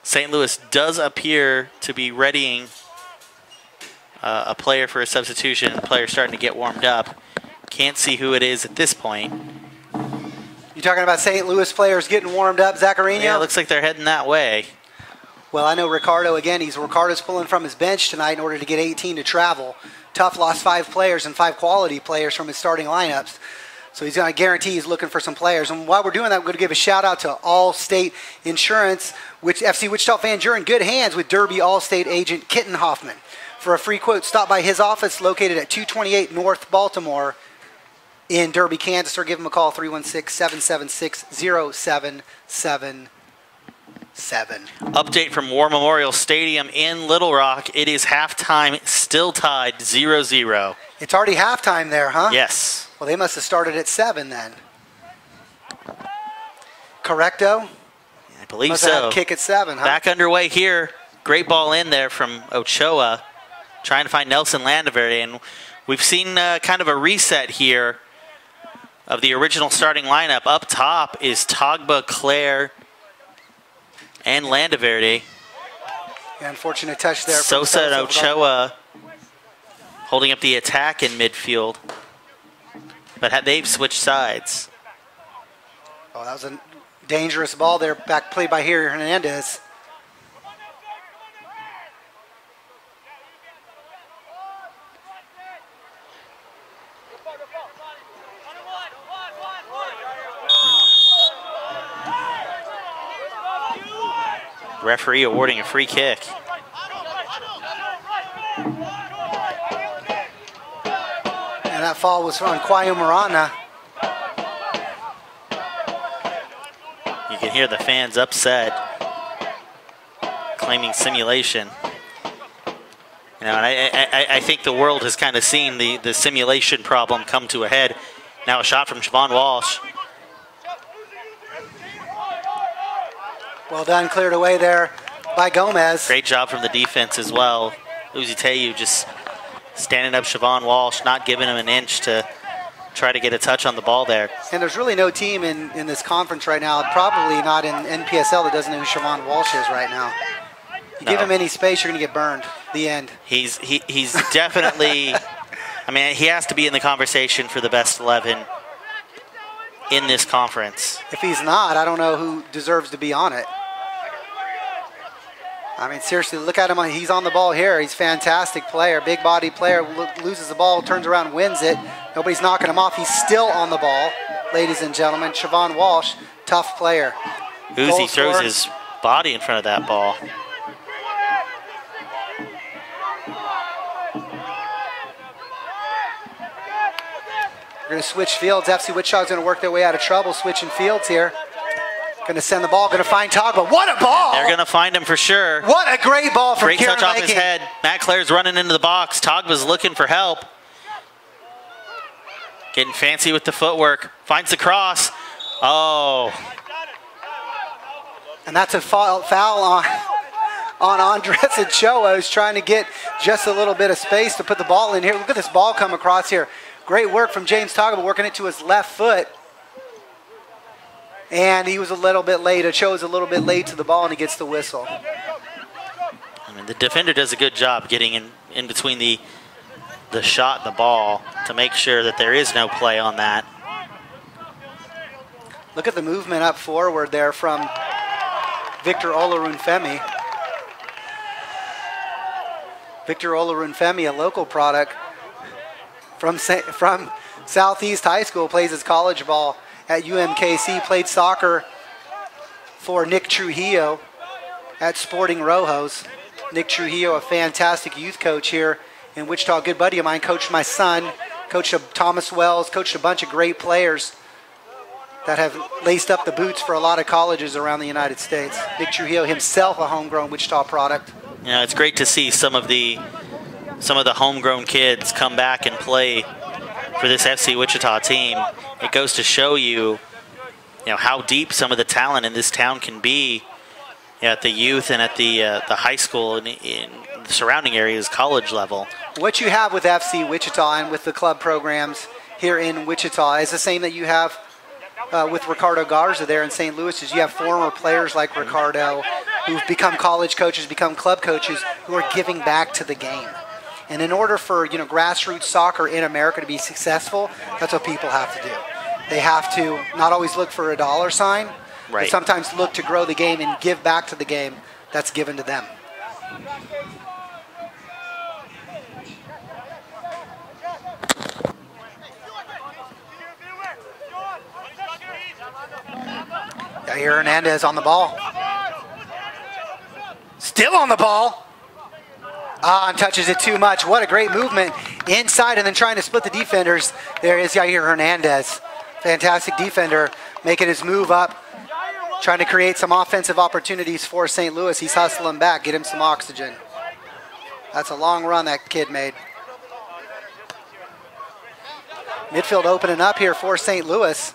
St. Louis does appear to be readying a player for a substitution. The player's starting to get warmed up. Can't see who it is at this point. You talking about St. Louis players getting warmed up, Zaccarino? Yeah, it looks like they're heading that way. Well, I know Ricardo, again, Ricardo's pulling from his bench tonight in order to get 18 to travel. Tough lost 5 players and 5 quality players from his starting lineups. So he's going to guarantee he's looking for some players. And while we're doing that, I'm going to give a shout-out to Allstate Insurance, which FC Wichita fans, you're in good hands with Derby Allstate agent Kitten Hoffman, For a free quote, stop by his office located at 228 North Baltimore in Derby, Kansas, or give him a call, 316-776-0777. Update from War Memorial Stadium in Little Rock. It is halftime, still tied 0-0. It's already halftime there, huh? Yes. Well, they must have started at 7 then. Correcto? I believe must have so. had a kick at 7, huh? Back underway here. Great ball in there from Ochoa, trying to find Nelson Landaverde. And we've seen kind of a reset here of the original starting lineup. Up top is Togba, Claire, and Landaverde. Yeah, unfortunate touch there. Sosa and Ochoa holding up the attack in midfield. But they've switched sides. Oh, that was a dangerous ball there. Back played by here, Hernandez. Referee awarding a free kick. And that fall was on Kwayo Marana. You can hear the fans upset, claiming simulation. You know, and I think the world has kind of seen the simulation problem come to a head. Now a shot from Siobhan Walsh. Well done, cleared away there by Gomez. Great job from the defense as well. Uzi Teyu just standing up Siobhan Walsh, not giving him an inch to try to get a touch on the ball there. And there's really no team in this conference right now, probably not in NPSL, that doesn't know who Siobhan Walsh is right now. You give him any space, you're going to get burned. The end. He's definitely, I mean, he has to be in the conversation for the best 11 in this conference. If he's not, I don't know who deserves to be on it. I mean, seriously, look at him. He's on the ball here. He's a fantastic player, big body player, loses the ball, turns around, wins it. Nobody's knocking him off. He's still on the ball, ladies and gentlemen. Siobhan Walsh, tough player. Uzi throws his body in front of that ball. We're going to switch fields. FC Wichita's going to work their way out of trouble, switching fields here. Going to send the ball, going to find Togba. What a ball! They're going to find him for sure. What a great ball from Great Kieran touch off Viking. his head. Matt Clare's running into the box. Togba's looking for help. Getting fancy with the footwork. Finds the cross. Oh. And that's a foul on Andres Ochoa, who's trying to get just a little bit of space to put the ball in here. Look at this ball come across here. Great work from James Togba, working it to his left foot. And he was a little bit late. Ochoa's a little bit late to the ball, and he gets the whistle. I mean, the defender does a good job getting in between the shot and the ball to make sure that there is no play on that. Look at the movement up forward there from Victor Olorunfemi. Victor Olorunfemi, a local product from Southeast High School, plays his college ball at UMKC, played soccer for Nick Trujillo at Sporting Rojos. Nick Trujillo, a fantastic youth coach here in Wichita, a good buddy of mine, coached my son, coached Thomas Wells, coached a bunch of great players that have laced up the boots for a lot of colleges around the United States. Nick Trujillo himself, a homegrown Wichita product. You know, it's great to see some of the homegrown kids come back and play for this FC Wichita team. It goes to show you, how deep some of the talent in this town can be, at the youth and at the high school and in the surrounding areas, college level. What you have with FC Wichita and with the club programs here in Wichita is the same that you have with Ricardo Garza there in St. Louis. Is you have former players like Ricardo who've become college coaches, become club coaches, who are giving back to the game. And in order for grassroots soccer in America to be successful, that's what people have to do. They have to not always look for a dollar sign, right, but sometimes look to grow the game and give back to the game that's given to them. Jair Hernandez on the ball. Still on the ball. And touches it too much. What a great movement inside and then trying to split the defenders. There is Yair Hernandez. Fantastic defender making his move up, trying to create some offensive opportunities for St. Louis. He's hustling back, get him some oxygen. That's a long run that kid made. Midfield opening up here for St. Louis.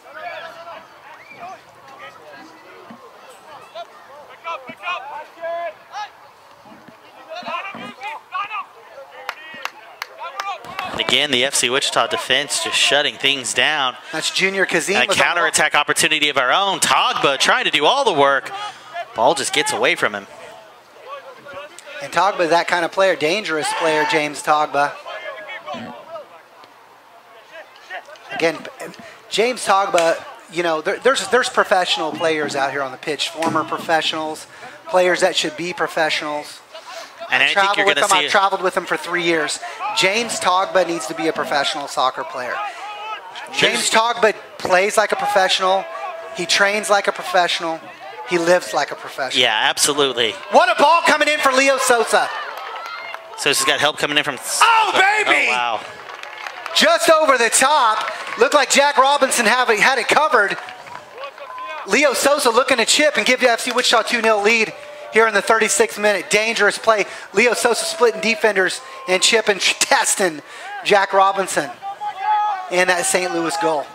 And again, the FC Wichita defense just shutting things down. That's Junior Kazim. And a counterattack opportunity of our own. Togba trying to do all the work. Ball just gets away from him. And Togba is that kind of player, dangerous player, James Togba. Again, James Togba, you know, there's professional players out here on the pitch, former professionals, players that should be professionals. And I think you're going to see I've traveled with him for 3 years. James Togba needs to be a professional soccer player. James Togba plays like a professional. He trains like a professional. He lives like a professional. Yeah, absolutely. What a ball coming in for Leo Sosa. Sosa's got help coming in from... Oh, baby! Oh, wow. Just over the top. Looked like Jack Robinson had it covered. Leo Sosa looking to chip and give the FC Wichita 2-0 lead here in the 36th minute. Dangerous play. Leo Sosa splitting defenders and chipping, testing Jack Robinson. And that St. Louis goal.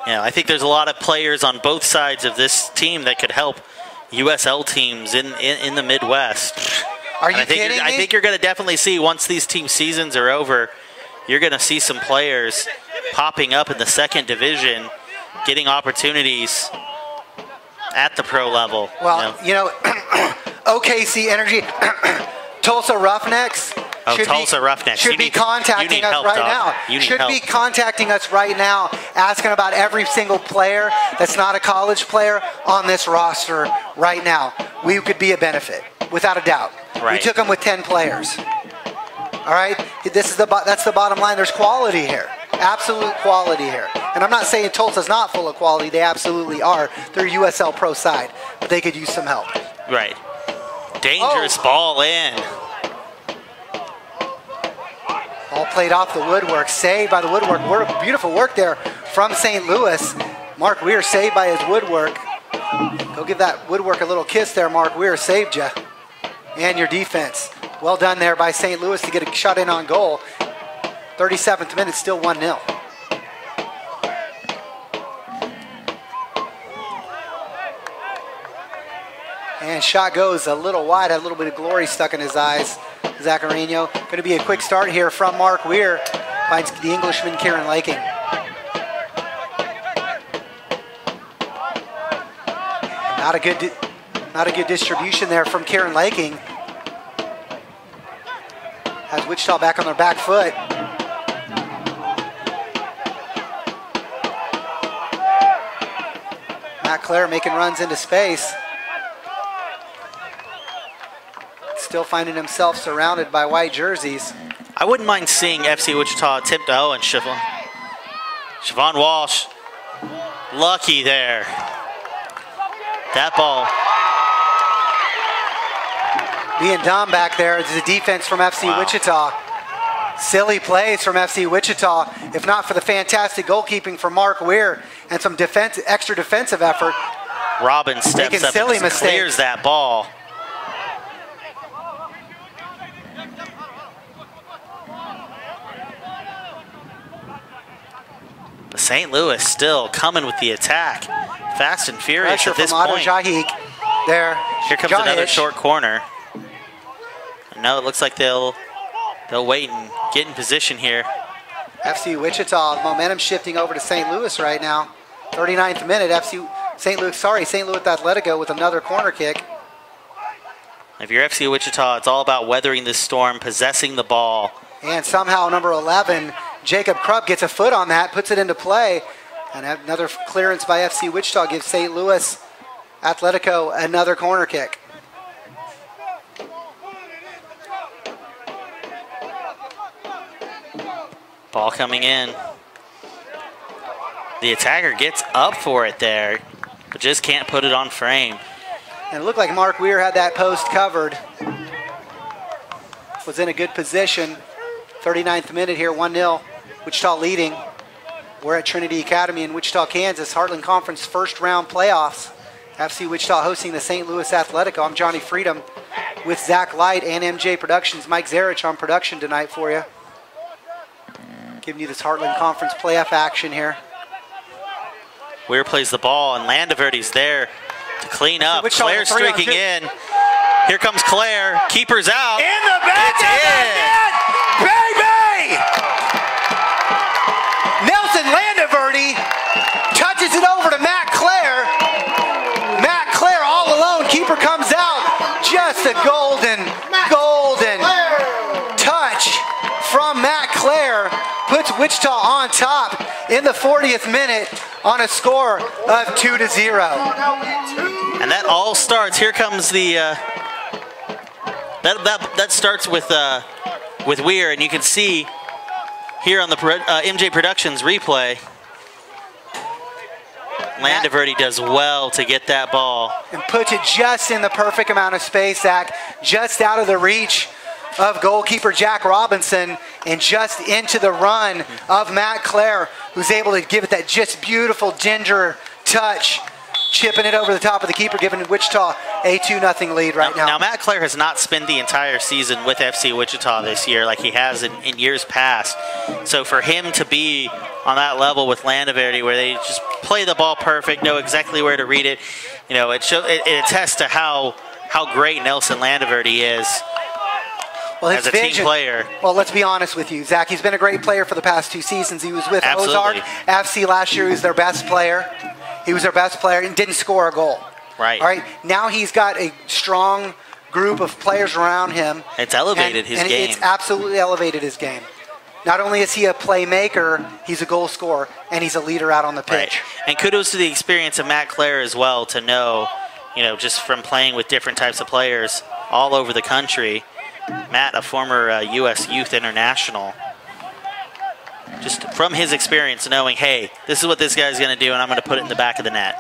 Yeah, I think there's a lot of players on both sides of this team that could help USL teams in the Midwest. Are you kidding me? I think you're going to definitely see, once these team seasons are over, you're going to see some players popping up in the second division, getting opportunities at the pro level. Well, you know OKC Energy, Tulsa Roughnecks. Should be contacting us right now. Should be contacting us right now, asking about every single player that's not a college player on this roster right now. We could be a benefit, without a doubt. Right. We took them with 10 players. All right, that's the bottom line. There's quality here, absolute quality here. And I'm not saying Tulsa's not full of quality. They absolutely are. They're a USL Pro side, but they could use some help. Right. Dangerous ball in. All played off the woodwork, saved by the woodwork. Beautiful work there from St. Louis. Mark Weir saved by his woodwork. Go give that woodwork a little kiss there, Mark Weir. Saved you. And your defense. Well done there by St. Louis to get a shot in on goal. 37th minute, still 1-0. And shot goes a little wide, had a little bit of glory stuck in his eyes. Zaccarino. Going to be a quick start here from Mark Weir. Finds the Englishman, Kieran Laking. Not a good distribution there from Kieran Laking. Has Wichita back on their back foot. Matt Clare making runs into space. Still finding himself surrounded by white jerseys. I wouldn't mind seeing FC Wichita attempt to and Siobhan Walsh, lucky there. That ball. Being dumb back there. It's a defense from FC Wichita. Silly plays from FC Wichita. If not for the fantastic goalkeeping from Mark Weir and some extra defensive effort. Robin steps up and clears that ball. St. Louis still coming with the attack. Fast and furious Pressure at this from point. Jahik there. Here comes another short corner. And now it looks like they'll wait and get in position here. FC Wichita, momentum shifting over to St. Louis right now. 39th minute, St. Louis Atletico with another corner kick. If you're FC Wichita, it's all about weathering this storm, possessing the ball. And somehow number 11, Jacob Krupp gets a foot on that, puts it into play. And another clearance by FC Wichita gives St. Louis Atletico another corner kick. Ball coming in. The attacker gets up for it there, but just can't put it on frame. And it looked like Mark Weir had that post covered. was in a good position. 39th minute here, 1-0. Wichita leading. We're at Trinity Academy in Wichita, Kansas. Heartland Conference first round playoffs. FC Wichita hosting the St. Louis Atletico. I'm Johnny Freedom with Zach Light and MJ Productions. Mike Zarich on production tonight for you. Giving you this Heartland Conference playoff action here. Weir plays the ball, and Landeverde's there to clean up. Claire streaking in. Here comes Claire. Keeper's out. In the back of the net! Baby! Nelson Landeverde touches it over to Matt Claire. Matt Claire all alone. Keeper comes out. Just a golden touch from Matt Claire. Puts Wichita on top in the 40th minute on a score of 2-0. And that all starts. Here comes the that starts with Weir, and you can see here on the MJ Productions replay, Landeverde does well to get that ball and puts it just in the perfect amount of space, Zach, just out of the reach of goalkeeper Jack Robinson and just into the run of Matt Claire, who's able to give it that just beautiful ginger touch, chipping it over the top of the keeper, giving Wichita a 2-0 lead right now. Now, Matt Claire has not spent the entire season with FC Wichita this year like he has in years past. So for him to be on that level with Landeverde, where they just play the ball perfect, know exactly where to read it, you know, it attests to how great Nelson Landeverde is. Well, as a team player. Well, let's be honest with you, Zach. He's been a great player for the past 2 seasons. He was with Ozark FC last year. He was their best player. He was their best player and didn't score a goal. Right. All right. Now he's got a strong group of players around him. It's elevated his game. It's absolutely elevated his game. Not only is he a playmaker, he's a goal scorer, and he's a leader out on the pitch. Right. And kudos to the experience of Matt Claire as well, to know, you know, just from playing with different types of players all over the country. Matt, a former U.S. Youth International, just from his experience knowing, hey, this is what this guy's going to do, and I'm going to put it in the back of the net.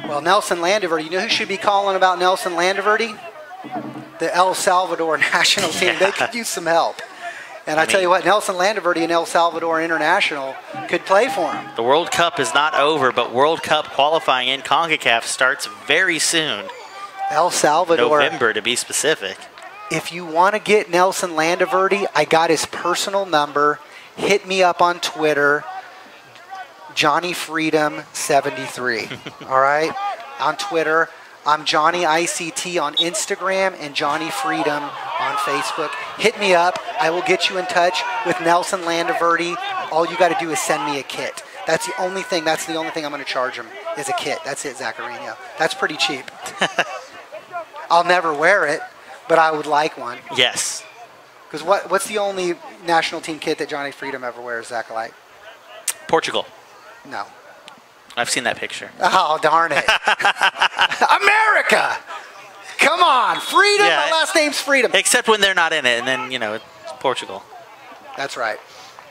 Well, Nelson Landeverde, you know who should be calling about Nelson Landeverde? The El Salvador national team. They could use some help. And I tell you what, Nelson Landeverde and El Salvador International could play for him. The World Cup is not over, but World Cup qualifying in CONCACAF starts very soon. El Salvador. November, to be specific. If you want to get Nelson Landeverde, I got his personal number. Hit me up on Twitter, Johnny Freedom 73. All right? On Twitter, I'm Johnny ICT on Instagram and Johnny Freedom on Facebook. Hit me up. I will get you in touch with Nelson Landeverde. All you got to do is send me a kit. That's the only thing. That's the only thing I'm going to charge him is a kit. That's it, Zacharino. That's pretty cheap. I'll never wear it, but I would like one. Yes. Because what's the only national team kit that Johnny Freedom ever wears, Zach Light? Portugal. No. I've seen that picture. Oh, darn it. America! Come on. Freedom? Yeah, my last name's Freedom. Except when they're not in it, and then, you know, it's Portugal. That's right.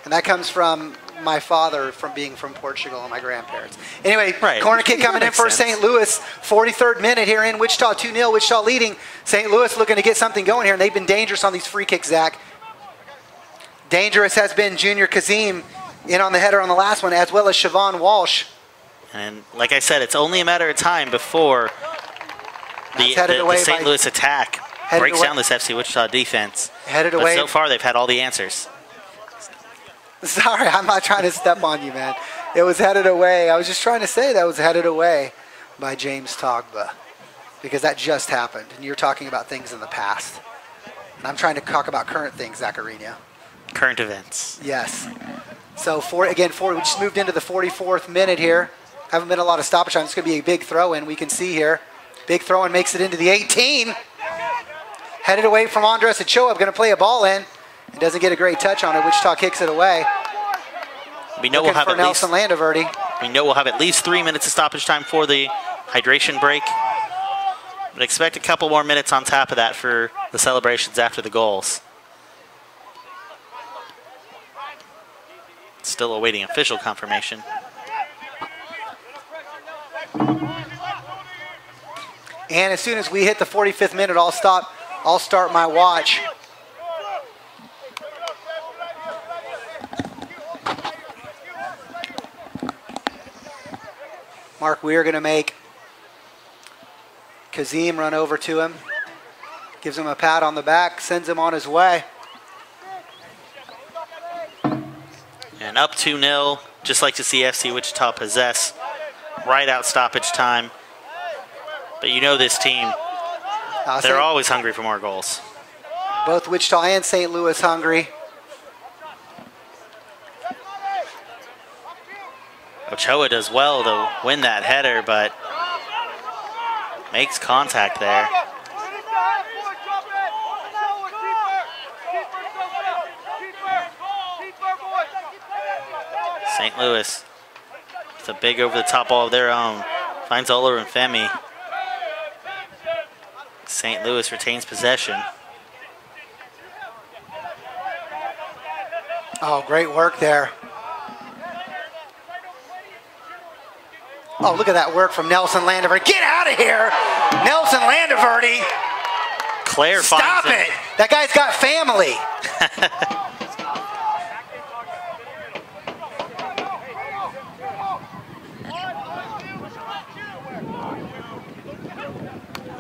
And that comes from my father from being from Portugal and my grandparents. Anyway, right. Corner kick coming in for St. Louis. 43rd minute here in Wichita, 2-0. Wichita leading. St. Louis looking to get something going here, and they've been dangerous on these free kicks, Zach. Dangerous has been Junior Kazim in on the header on the last one, as well as Siobhan Walsh. And like I said, it's only a matter of time before the St. Louis attack breaks down this FC Wichita defense. Headed away. But so far, they've had all the answers. Sorry, I'm not trying to step on you, man. It was headed away. I was just trying to say that was headed away by James Togba, because that just happened, and you're talking about things in the past. And I'm trying to talk about current things, Zacharino. Current events. Yes. So, we just moved into the 44th minute here. Haven't been a lot of stoppage time. It's going to be a big throw-in, we can see here. Big throw-in makes it into the 18. Headed away from Andres Ochoa, going to play a ball in. It doesn't get a great touch on it. Wichita kicks it away. We know we'll have at Nelson Landeverde. We know we'll have at least 3 minutes of stoppage time for the hydration break. But expect a couple more minutes on top of that for the celebrations after the goals. Still awaiting official confirmation. And as soon as we hit the 45th minute, I'll start my watch Mark Weir going to make Kazim run over to him. Gives him a pat on the back, sends him on his way. And up 2-0. Just like to see FC Wichita possess right out stoppage time. But you know this team, they're always hungry for more goals. Both Wichita and St. Louis hungry. Ochoa does well to win that header, but makes contact there. St. Louis, it's a big over-the-top ball of their own. Finds Oler and Femi. St. Louis retains possession. Oh, great work there. Oh, look at that work from Nelson Landeverdi. Get out of here, Nelson Landeverdi. Claire Stop finds it. That guy's got family.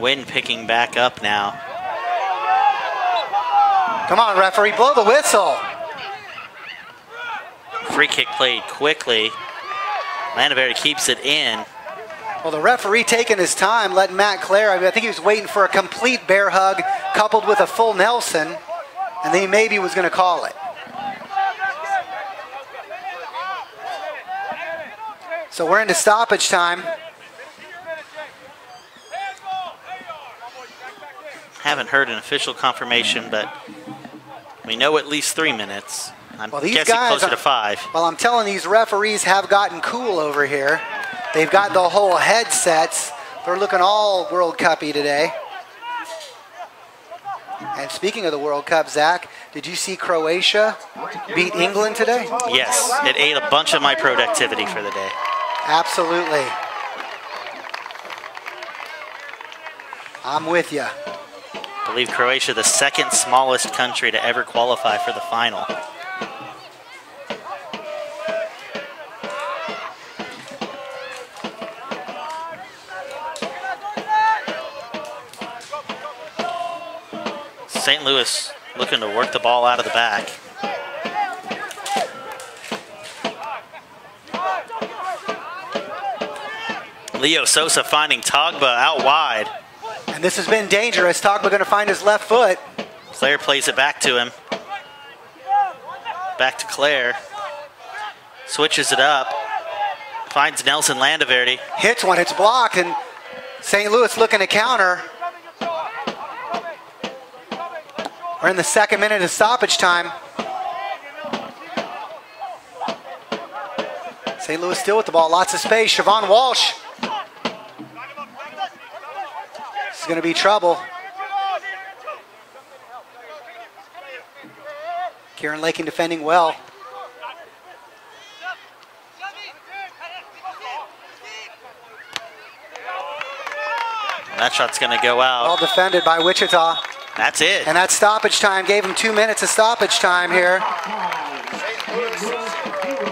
Wind picking back up now. Come on, referee, blow the whistle. Free kick played quickly. Landeverdi keeps it in. Well, the referee taking his time, letting Matt Clare, I think he was waiting for a complete bear hug coupled with a full Nelson, and then he maybe was going to call it. So we're into stoppage time. Haven't heard an official confirmation, but we know at least 3 minutes. I'm guessing closer to 5. Well, I'm telling these referees have gotten cool over here. They've got the whole headsets. They're looking all World Cup-y today. And speaking of the World Cup, Zach, did you see Croatia beat England today? Yes, it ate a bunch of my productivity for the day. Absolutely. I'm with you. I believe Croatia, the second smallest country to ever qualify for the final. St. Louis looking to work the ball out of the back. Leo Sosa finding Togba out wide. And this has been dangerous. Togba going to find his left foot. Claire plays it back to him. Back to Claire. Switches it up. Finds Nelson Landeverdi. Hits one, it's blocked, and St. Louis looking to counter. We're in the second minute of stoppage time. St. Louis still with the ball, lots of space. Siobhan Walsh. This is going to be trouble. Kieran Lakin defending well. That shot's going to go out. Well defended by Wichita. That's it. And that stoppage time gave him 2 minutes of stoppage time here.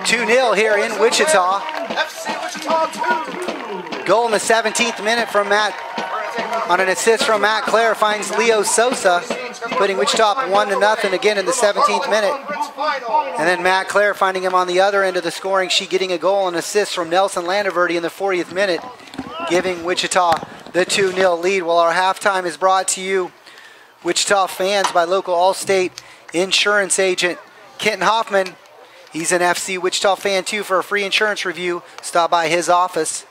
2-0 here in Wichita. Goal in the 17th minute from Matt. On an assist from Matt Clare, finds Leo Sosa, putting Wichita up 1-0 again in the 17th minute. And then Matt Clare finding him on the other end of the scoring sheet, getting a goal and assist from Nelson Landeverdi in the 40th minute, giving Wichita the 2-0 lead. Well, our halftime is brought to you, Wichita fans, by local Allstate insurance agent Kenton Hoffman. He's an FC Wichita fan too. For a free insurance review, stop by his office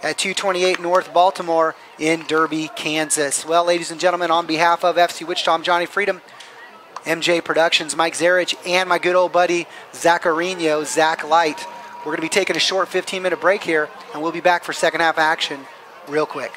at 228 North Baltimore in Derby, Kansas. Well, ladies and gentlemen, on behalf of FC Wichita, I'm Johnny Freedom, MJ Productions, Mike Zarich, and my good old buddy Zacharino, Zach Light. We're going to be taking a short 15-minute break here, and we'll be back for second half action real quick.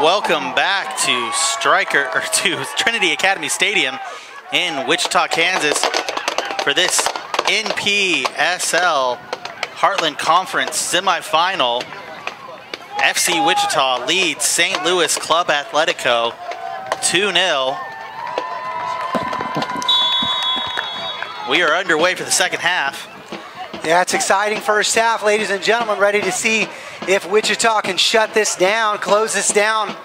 Welcome back to Trinity Academy Stadium in Wichita, Kansas for this NPSL Heartland Conference semifinal. FC Wichita leads St. Louis Club Atletico 2-0. We are underway for the second half. Yeah, it's exciting first half, ladies and gentlemen. Ready to see if Wichita can shut this down, close this down,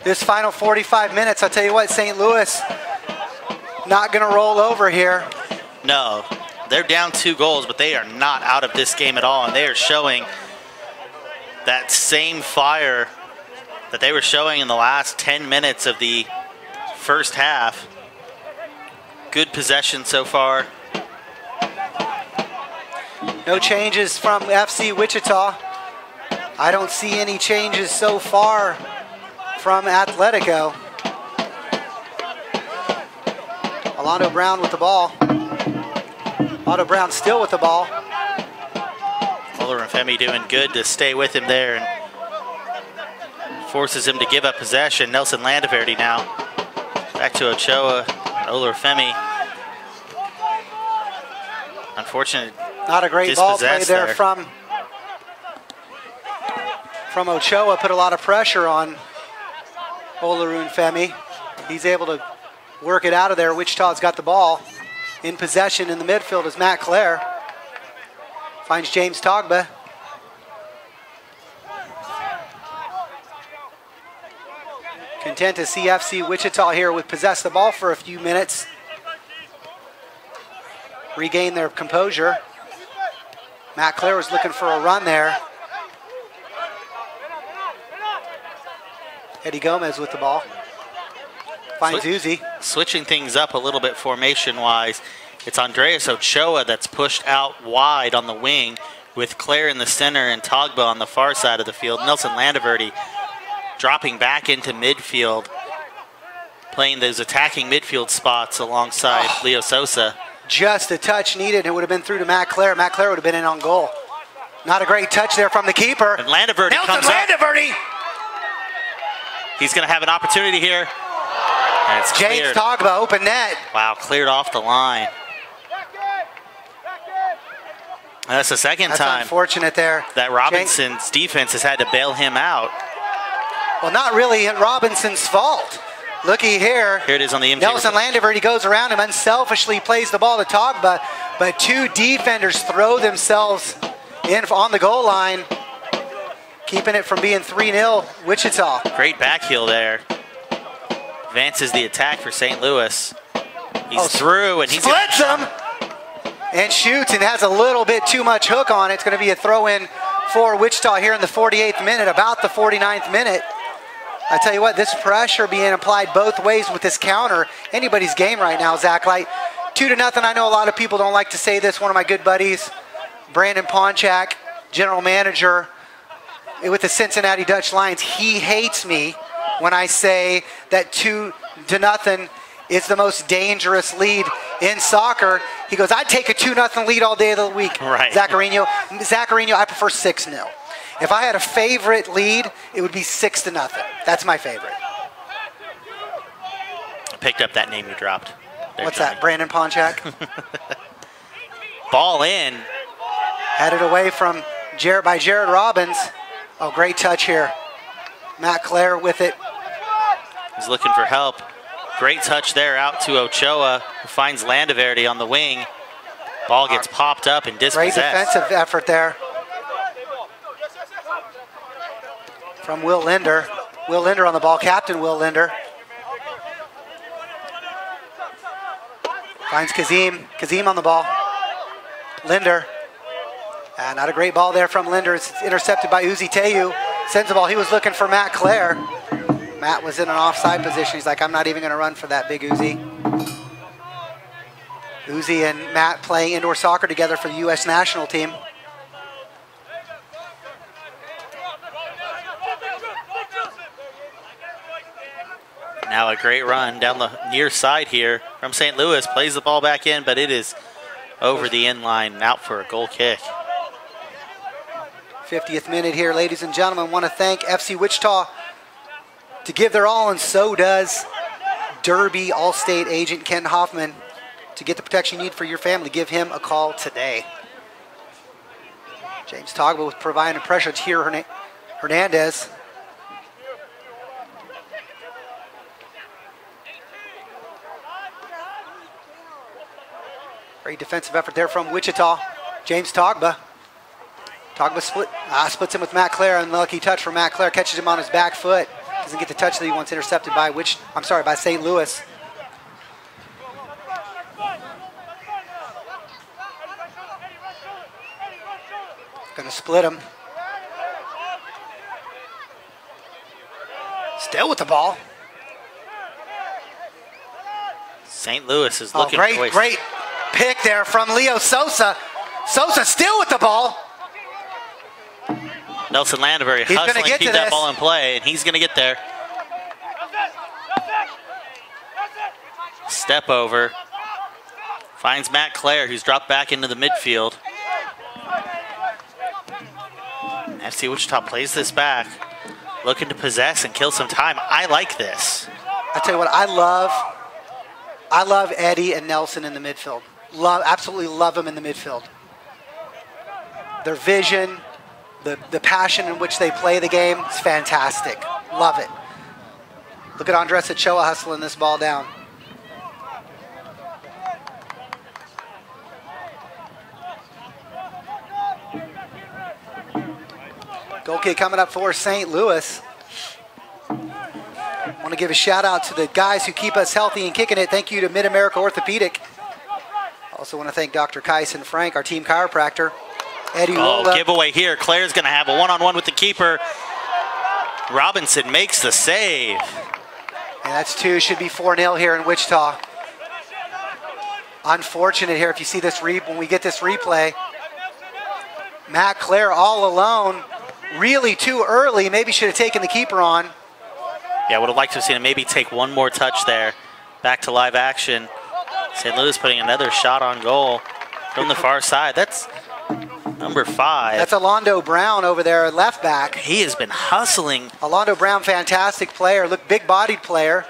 this final 45 minutes. I'll tell you what, St. Louis not going to roll over here. No, they're down 2 goals, but they are not out of this game at all, and they are showing that same fire that they were showing in the last 10 minutes of the first half. Good possession so far. No changes from FC Wichita. I don't see any changes so far from Atletico. Alonzo Brown with the ball. Alonzo Brown still with the ball. Femi doing good to stay with him there and forces him to give up possession. Nelson Landaverde now back to Ochoa. Femi. Unfortunate. Not a great ball play there from Ochoa. Put a lot of pressure on Femi. He's able to work it out of there. Wichita's got the ball in possession in the midfield is Matt Clare. Finds James Togba. Content to see FC Wichita here with possess the ball for a few minutes. Regain their composure. Matt Clare was looking for a run there. Eddie Gomez with the ball. Finds Uzi. Switching things up a little bit formation-wise. It's Andreas Ochoa that's pushed out wide on the wing with Clare in the center and Togba on the far side of the field. Nelson Landaverde dropping back into midfield, playing those attacking midfield spots alongside Leo Sosa. Just a touch needed. It would have been through to Matt Clare. Matt Clare would have been in on goal. Not a great touch there from the keeper. And Landaverde comes up. Landaverde! He's going to have an opportunity here. And it's James cleared. Togba, open net. Wow, cleared off the line. That's the second That's time unfortunate there. that Robinson's defense has had to bail him out. Well, not really Robinson's fault. Looky here. Here it is on the MJ. Nelson Landaverde goes around him, unselfishly plays the ball to Togba, but 2 defenders throw themselves in on the goal line, keeping it from being 3-0 Wichita. Great back heel there. Advances the attack for St. Louis. He's through and he splits him and shoots and has a little bit too much hook on it. It's going to be a throw-in for Wichita here in the 48th minute, about the 49th minute. I tell you what, this pressure being applied both ways with this counter. Anybody's game right now, Zach Light. 2-0. I know a lot of people don't like to say this. One of my good buddies, Brandon Ponchak, general manager with the Cincinnati Dutch Lions, he hates me when I say that 2-0 is the most dangerous lead in soccer. He goes, I'd take a 2-0 lead all day of the week. Right. Zaccarino, I prefer 6-0. If I had a favorite lead, it would be 6-0. That's my favorite. I picked up that name you dropped. There, What's Johnny. that, Brandon Ponchak? Ball in. Headed away from by Jared Robbins. Oh, great touch here. Matt Clare with it. He's looking for help. Great touch there out to Ochoa, who finds Landaverde on the wing. Ball gets popped up and dispossessed. Great defensive effort there from Will Linder. Will Linder on the ball, Captain Will Linder. Finds Kazim. Kazim on the ball. Linder. Not a great ball there from Linder. It's intercepted by Uzi Teyu. Sends the ball. He was looking for Matt Clare. Matt was in an offside position. He's like, I'm not even going to run for that, big Uzi. Uzi and Matt playing indoor soccer together for the U.S. national team. Now a great run down the near side here from St. Louis. Plays the ball back in, but it is over the end line and out for a goal kick. 50th minute here, ladies and gentlemen. Want to thank FC Wichita to give their all, and so does Derby Allstate agent Ken Hoffman. To get the protection you need for your family, give him a call today. James Togba was providing pressure to here Hernandez. Great defensive effort there from Wichita. James Togba. Togba splits him with Matt Clare. Unlucky touch for Matt Clare. Catches him on his back foot. Doesn't get the touch that he wants, intercepted by by St. Louis. Gonna split him. Still with the ball. St. Louis is looking for great pick there from Leo Sosa. Sosa still with the ball. Nelson Landberry hustling to keep that ball in play, and he's going to get there. Step over. Finds Matt Clare, who's dropped back into the midfield. FC Wichita plays this back, looking to possess and kill some time. I like this. I tell you what, I love Eddie and Nelson in the midfield. Absolutely love them in the midfield. Their vision, the passion in which they play the game is fantastic. Love it. Look at Andres Ochoa hustling this ball down. Goal kick coming up for St. Louis. I want to give a shout out to the guys who keep us healthy and kicking it. Thank you to Mid-America Orthopedic. Also want to thank Dr. Kyson Frank, our team chiropractor. Eddie Wola. Giveaway here. Claire's going to have a one-on-one with the keeper. Robinson makes the save. And that's 2. Should be 4-0 here in Wichita. Unfortunate here if you see this when we get this replay. Matt Clare all alone. Really too early. Maybe should have taken the keeper on. Yeah, would have liked to have seen him maybe take one more touch there. Back to live action. St. Louis putting another shot on goal from the far side. That's number 5. That's Alondo Brown over there, left back. He has been hustling. Alondo Brown, fantastic player. Look, big-bodied player.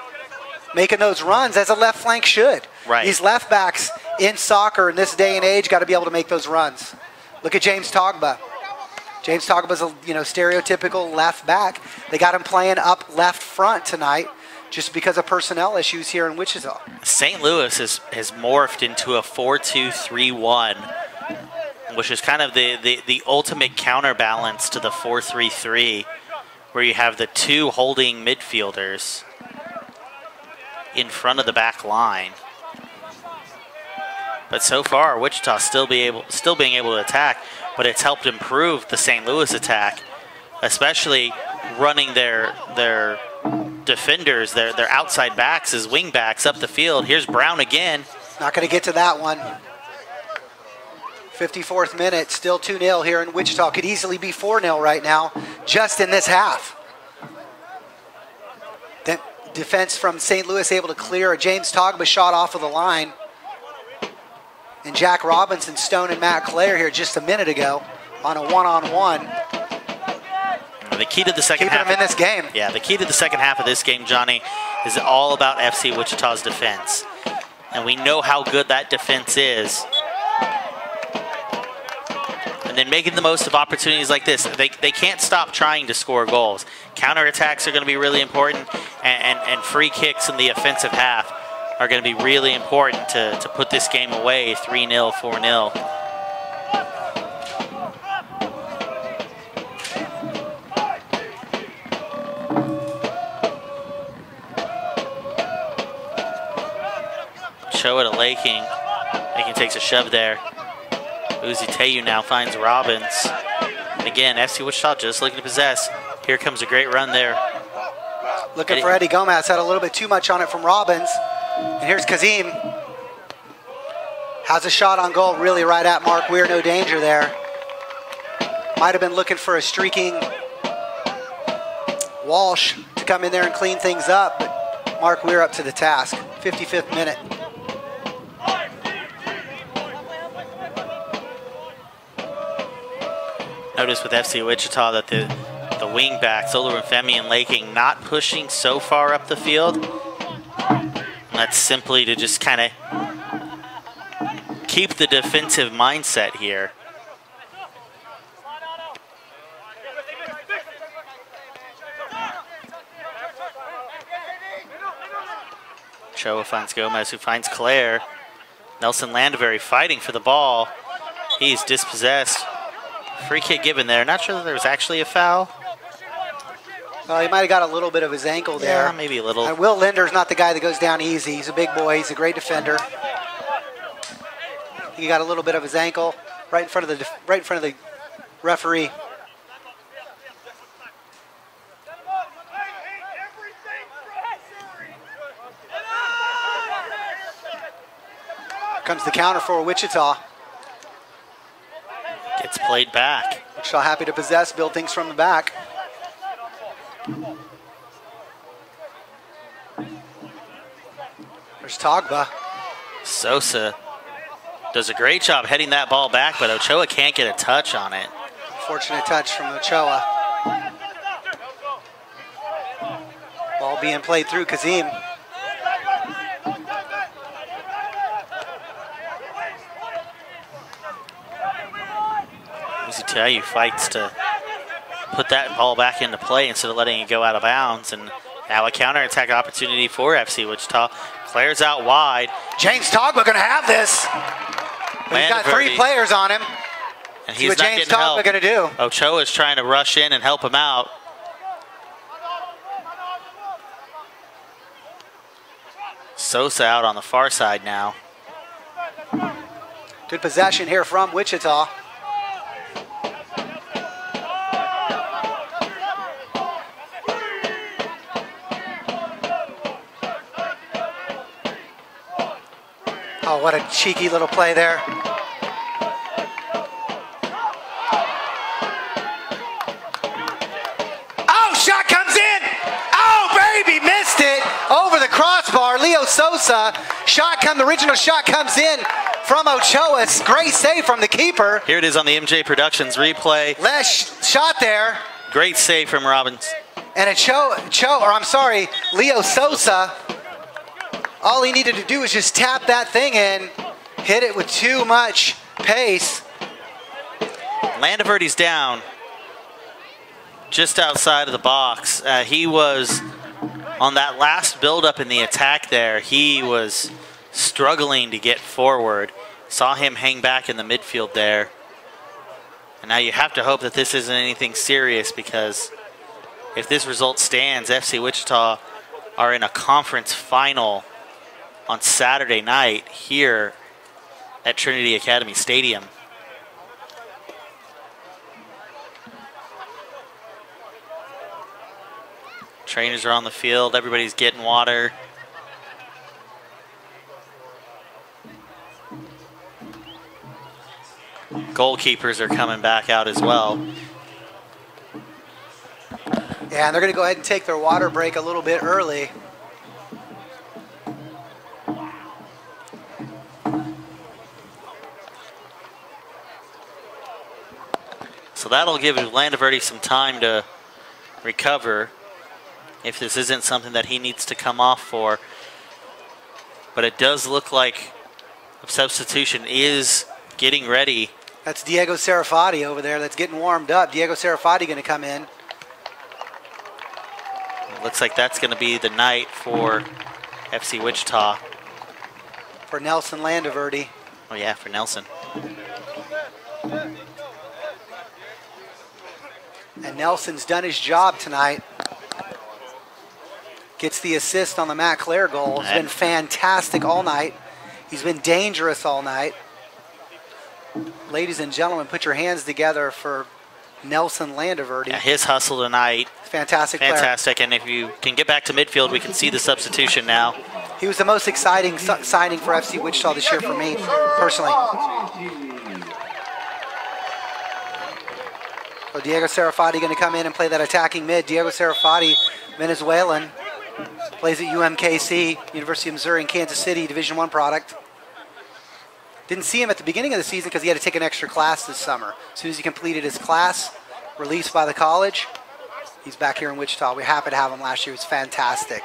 Making those runs as a left flank should. Right. These left backs in soccer in this day and age got to be able to make those runs. Look at James Togba. James Togba's a stereotypical left back. They got him playing up left front tonight just because of personnel issues here in Wichita. St. Louis has morphed into a 4-2-3-1, which is kind of the ultimate counterbalance to the 4-3-3, where you have the 2 holding midfielders in front of the back line. But so far, Wichita still being able to attack, but it's helped improve the St. Louis attack, especially running their defenders, their outside backs as wing backs up the field. Here's Brown again. Not going to get to that one. 54th minute, still 2-0 here in Wichita. Could easily be 4-0 right now, just in this half. Then defense from St. Louis able to clear a James Togba shot off of the line. And Jack Robinson, Stone, and Matt Clare here just a minute ago on a one-on-one. The key to the second half. Keeping them in this game. Yeah, the key to the second half of this game, Johnny, is all about FC Wichita's defense. And we know how good that defense is. And then making the most of opportunities like this. They can't stop trying to score goals. Counterattacks are going to be really important, and free kicks in the offensive half are going to be really important to put this game away 3-0, 4-0. Show it to Laking. Laking takes a shove there. Uzi Teyu now finds Robbins. And again, FC Wichita just looking to possess. Here comes a great run there. Looking for Eddie Gomez. Had a little bit too much on it from Robbins. And here's Kazim. Has a shot on goal really right at Mark Weir. No danger there. Might have been looking for a streaking Walsh to come in there and clean things up. But Mark Weir up to the task. 55th minute. Notice with FC Wichita that the wing backs, Olorunfemi and Laking, not pushing so far up the field. That's simply to just kind of keep the defensive mindset here. Choa finds Gomez, who finds Claire. Nelson Landavery fighting for the ball. He's dispossessed. Free kick given there. Not sure that there was actually a foul. Well, he might have got a little bit of his ankle there. Yeah, maybe a little. And Will Linder's not the guy that goes down easy. He's a big boy. He's a great defender. He got a little bit of his ankle right in front of the referee. Comes the counter for Wichita. Gets played back. Wichita happy to possess, build things from the back. There's Togba. Sosa does a great job heading that ball back, but Ochoa can't get a touch on it. Fortunate touch from Ochoa. Ball being played through Kazim. Uzitayu fights to put that ball back into play instead of letting it go out of bounds. And now a counterattack opportunity for FC Wichita. Claire's out wide. James Togba going to have this. He's got 3 players on him. And see he's what not James getting help. Togba going to do. Ochoa's trying to rush in and help him out. Sosa out on the far side now. Good possession here from Wichita. Oh, what a cheeky little play there. Oh, shot comes in. Oh, baby, missed it. Over the crossbar, Leo Sosa. The original shot comes in from Ochoa. It's great save from the keeper. Here it is on the MJ Productions replay. Last shot there. Great save from Robbins. And Leo Sosa. All he needed to do was just tap that thing in, hit it with too much pace. Landaverty's down just outside of the box. He was on that last buildup in the attack there. He was struggling to get forward. Saw him hang back in the midfield there. And now you have to hope that this isn't anything serious, because if this result stands, FC Wichita are in a conference final on Saturday night here at Trinity Academy Stadium. Trainers are on the field. Everybody's getting water. Goalkeepers are coming back out as well. Yeah, and they're going to go ahead and take their water break a little bit early. So that'll give Landaverty some time to recover if this isn't something that he needs to come off for. But it does look like a substitution is getting ready. That's Diego Serafati over there that's getting warmed up. Diego Serafati going to come in. It looks like that's going to be the night for FC Wichita. For Nelson Landaverty. Oh yeah, for Nelson. And Nelson's done his job tonight. Gets the assist on the Matt Clare goal. He's been fantastic all night. He's been dangerous all night. Ladies and gentlemen, put your hands together for Nelson Landaverty. Yeah, his hustle tonight. Fantastic player. Fantastic, and if you can get back to midfield, we can see the substitution now. He was the most exciting signing for FC Wichita this year for me, personally. So Diego Serafati going to come in and play that attacking mid. Diego Serafati, Venezuelan, plays at UMKC, University of Missouri in Kansas City, Division I product. Didn't see him at the beginning of the season because he had to take an extra class this summer. As soon as he completed his class, released by the college, he's back here in Wichita. We're happy to have him last year. It was fantastic.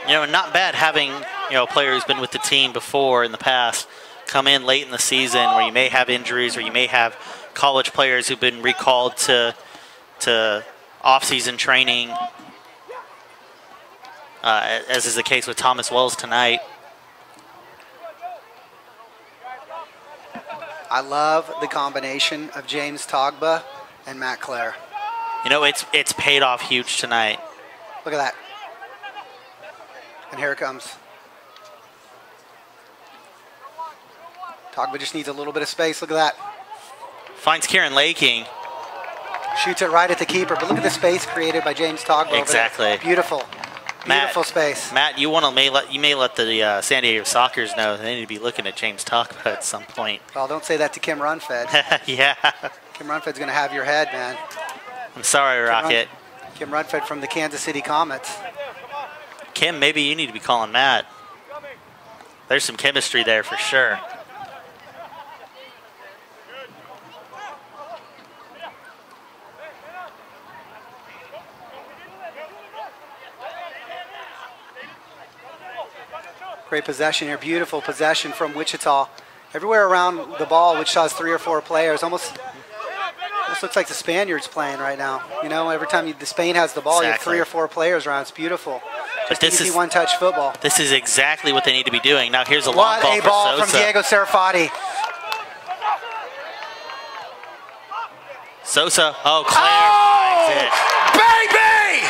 You know, not bad having, a player who's been with the team before in the past come in late in the season where you may have injuries or you may have college players who've been recalled to off-season training, as is the case with Thomas Wells tonight. I love the combination of James Togba and Matt Clare. You know, it's paid off huge tonight. Look at that. And here it comes. Togba just needs a little bit of space. Look at that. Finds Kieran Laking. Shoots it right at the keeper. But look at the space created by James Togba. Exactly. Over there. Beautiful. Beautiful space. Matt, you may let the San Diego Sockers know they need to be looking at James Togba at some point. Well, don't say that to Kim Runfed. Yeah. Kim Runfed's going to have your head, man. I'm sorry, Rocket. Kim Runfed from the Kansas City Comets. Kim, maybe you need to be calling Matt. There's some chemistry there for sure. Great possession here. Beautiful possession from Wichita. Everywhere around the ball, Wichita has 3 or 4 players. Almost looks like the Spaniards playing right now. You know, every time the Spain has the ball, you have 3 or 4 players around. It's beautiful. But Just easy one-touch football. This is exactly what they need to be doing. Now here's a long ball for Sosa. From Diego Serafati. Sosa. Oh, Claire finds it. Baby!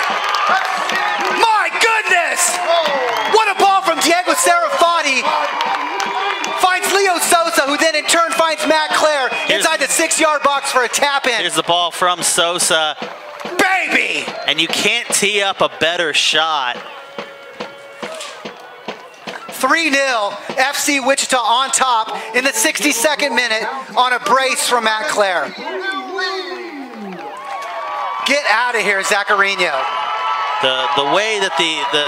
My goodness! What a ball from Diego Serafati. Finds Leo Sosa, who then in turn finds Matt Clare inside the 6-yard box for a tap-in. Here's the ball from Sosa. Baby! And you can't tee up a better shot. 3-0, FC Wichita on top in the 62nd minute on a brace from Matt Clare. Get out of here, Zaccarino. The way that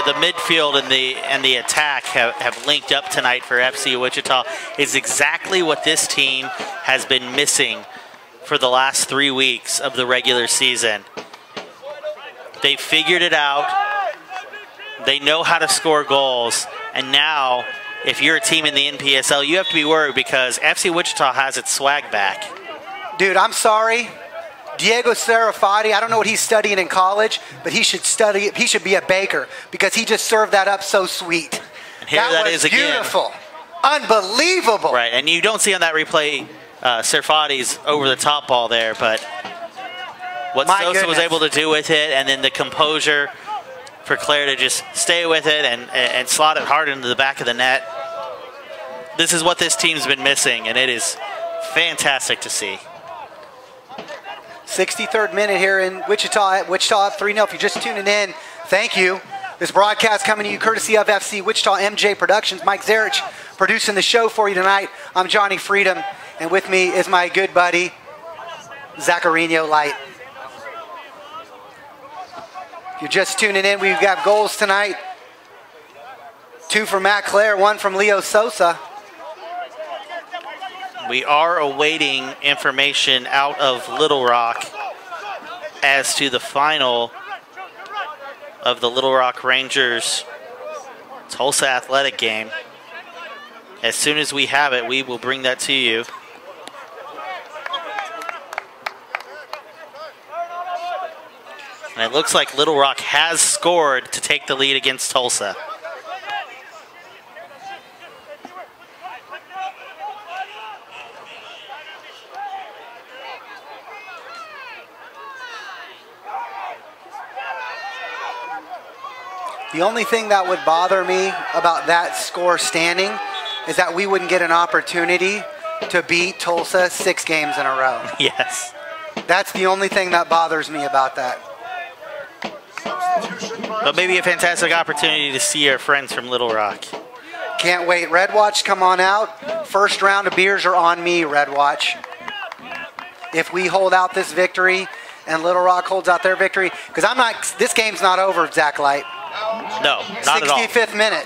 the midfield and the attack have linked up tonight for FC Wichita is exactly what this team has been missing for the last 3 weeks of the regular season. They figured it out. They know how to score goals. And now, if you're a team in the NPSL, you have to be worried because FC Wichita has its swag back. Dude, I'm sorry. Diego Serafati, I don't know what he's studying in college, but he should be a baker because he just served that up so sweet. And here that is again. Beautiful. Unbelievable. Right, and you don't see on that replay Serafati's over-the-top ball there, but what Sosa was able to do with it and then the composure for Claire to just stay with it and slot it hard into the back of the net. This is what this team's been missing, and it is fantastic to see. 63rd minute here in Wichita. Wichita up 3-0. If you're just tuning in, thank you. This broadcast coming to you courtesy of FC Wichita MJ Productions. Mike Zarich producing the show for you tonight. I'm Johnny Freedom, and with me is my good buddy, Zaccarino Light. If you're just tuning in, we've got goals tonight. 2 from Matt Clare, 1 from Leo Sosa. We are awaiting information out of Little Rock as to the final of the Little Rock Rangers Tulsa Athletic game. As soon as we have it, we will bring that to you. And it looks like Little Rock has scored to take the lead against Tulsa. The only thing that would bother me about that score standing is that we wouldn't get an opportunity to beat Tulsa 6 games in a row. Yes. That's the only thing that bothers me about that. But maybe a fantastic opportunity to see our friends from Little Rock. Can't wait. Red Watch, come on out. First round of beers are on me, Red Watch. If we hold out this victory and Little Rock holds out their victory, because this game's not over, Zach Light. No, not at all. 65th minute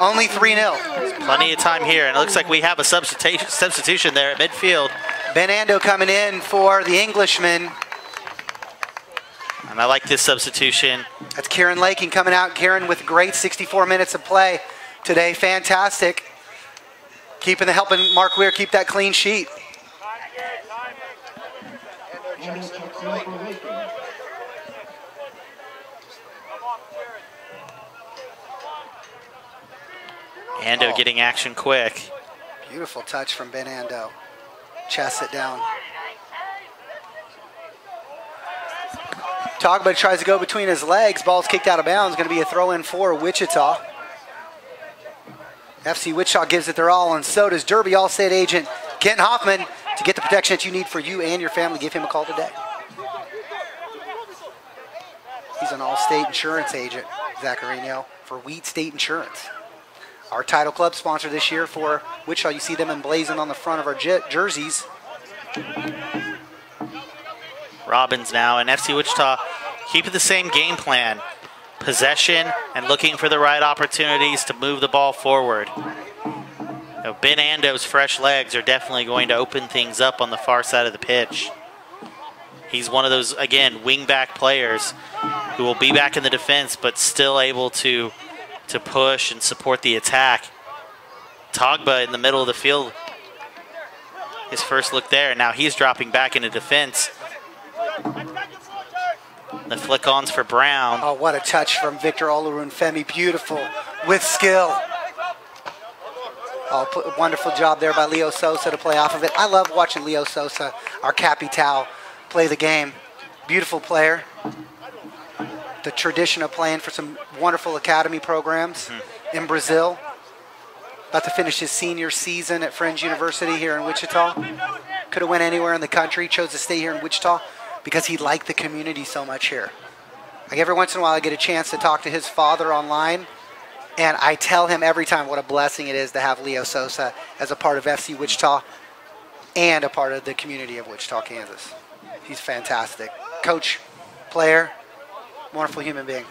Only 3-0. Plenty of time here, and it looks like we have a substitution there at midfield. Ben Ando coming in for the Englishman. And I like this substitution. That's Kieran Laking coming out. Kieran with great 64 minutes of play today. Fantastic. Helping Mark Weir keep that clean sheet. Ando getting action quick. Beautiful touch from Ben Ando. Chests it down. Togba tries to go between his legs. Ball's kicked out of bounds. Going to be a throw in for Wichita. FC Wichita gives it their all, and so does Derby Allstate agent Kent Hoffman. To get the protection that you need for you and your family, give him a call today. He's an Allstate insurance agent, Zaccarino, for Wheat State Insurance. Our title club sponsor this year for Wichita. You see them emblazoned on the front of our jerseys. Robbins now, and FC Wichita keeping the same game plan. Possession and looking for the right opportunities to move the ball forward. Now, Ben Ando's fresh legs are definitely going to open things up on the far side of the pitch. He's one of those, again, wing-back players who will be back in the defense but still able to push and support the attack. Togba in the middle of the field. His first look there. Now he's dropping back into defense. The flick-ons for Brown. Oh, what a touch from Victor Olorunfemi. Beautiful with skill. Oh, wonderful job there by Leo Sosa to play off of it. I love watching Leo Sosa, our Capital, play the game. Beautiful player. The tradition of playing for some wonderful academy programs in Brazil. About to finish his senior season at Friends University here in Wichita. Could have went anywhere in the country, chose to stay here in Wichita because he liked the community so much here. Like every once in a while I get a chance to talk to his father online, and I tell him every time what a blessing it is to have Leo Sosa as a part of FC Wichita and a part of the community of Wichita, Kansas. He's fantastic. Coach, player, wonderful human being.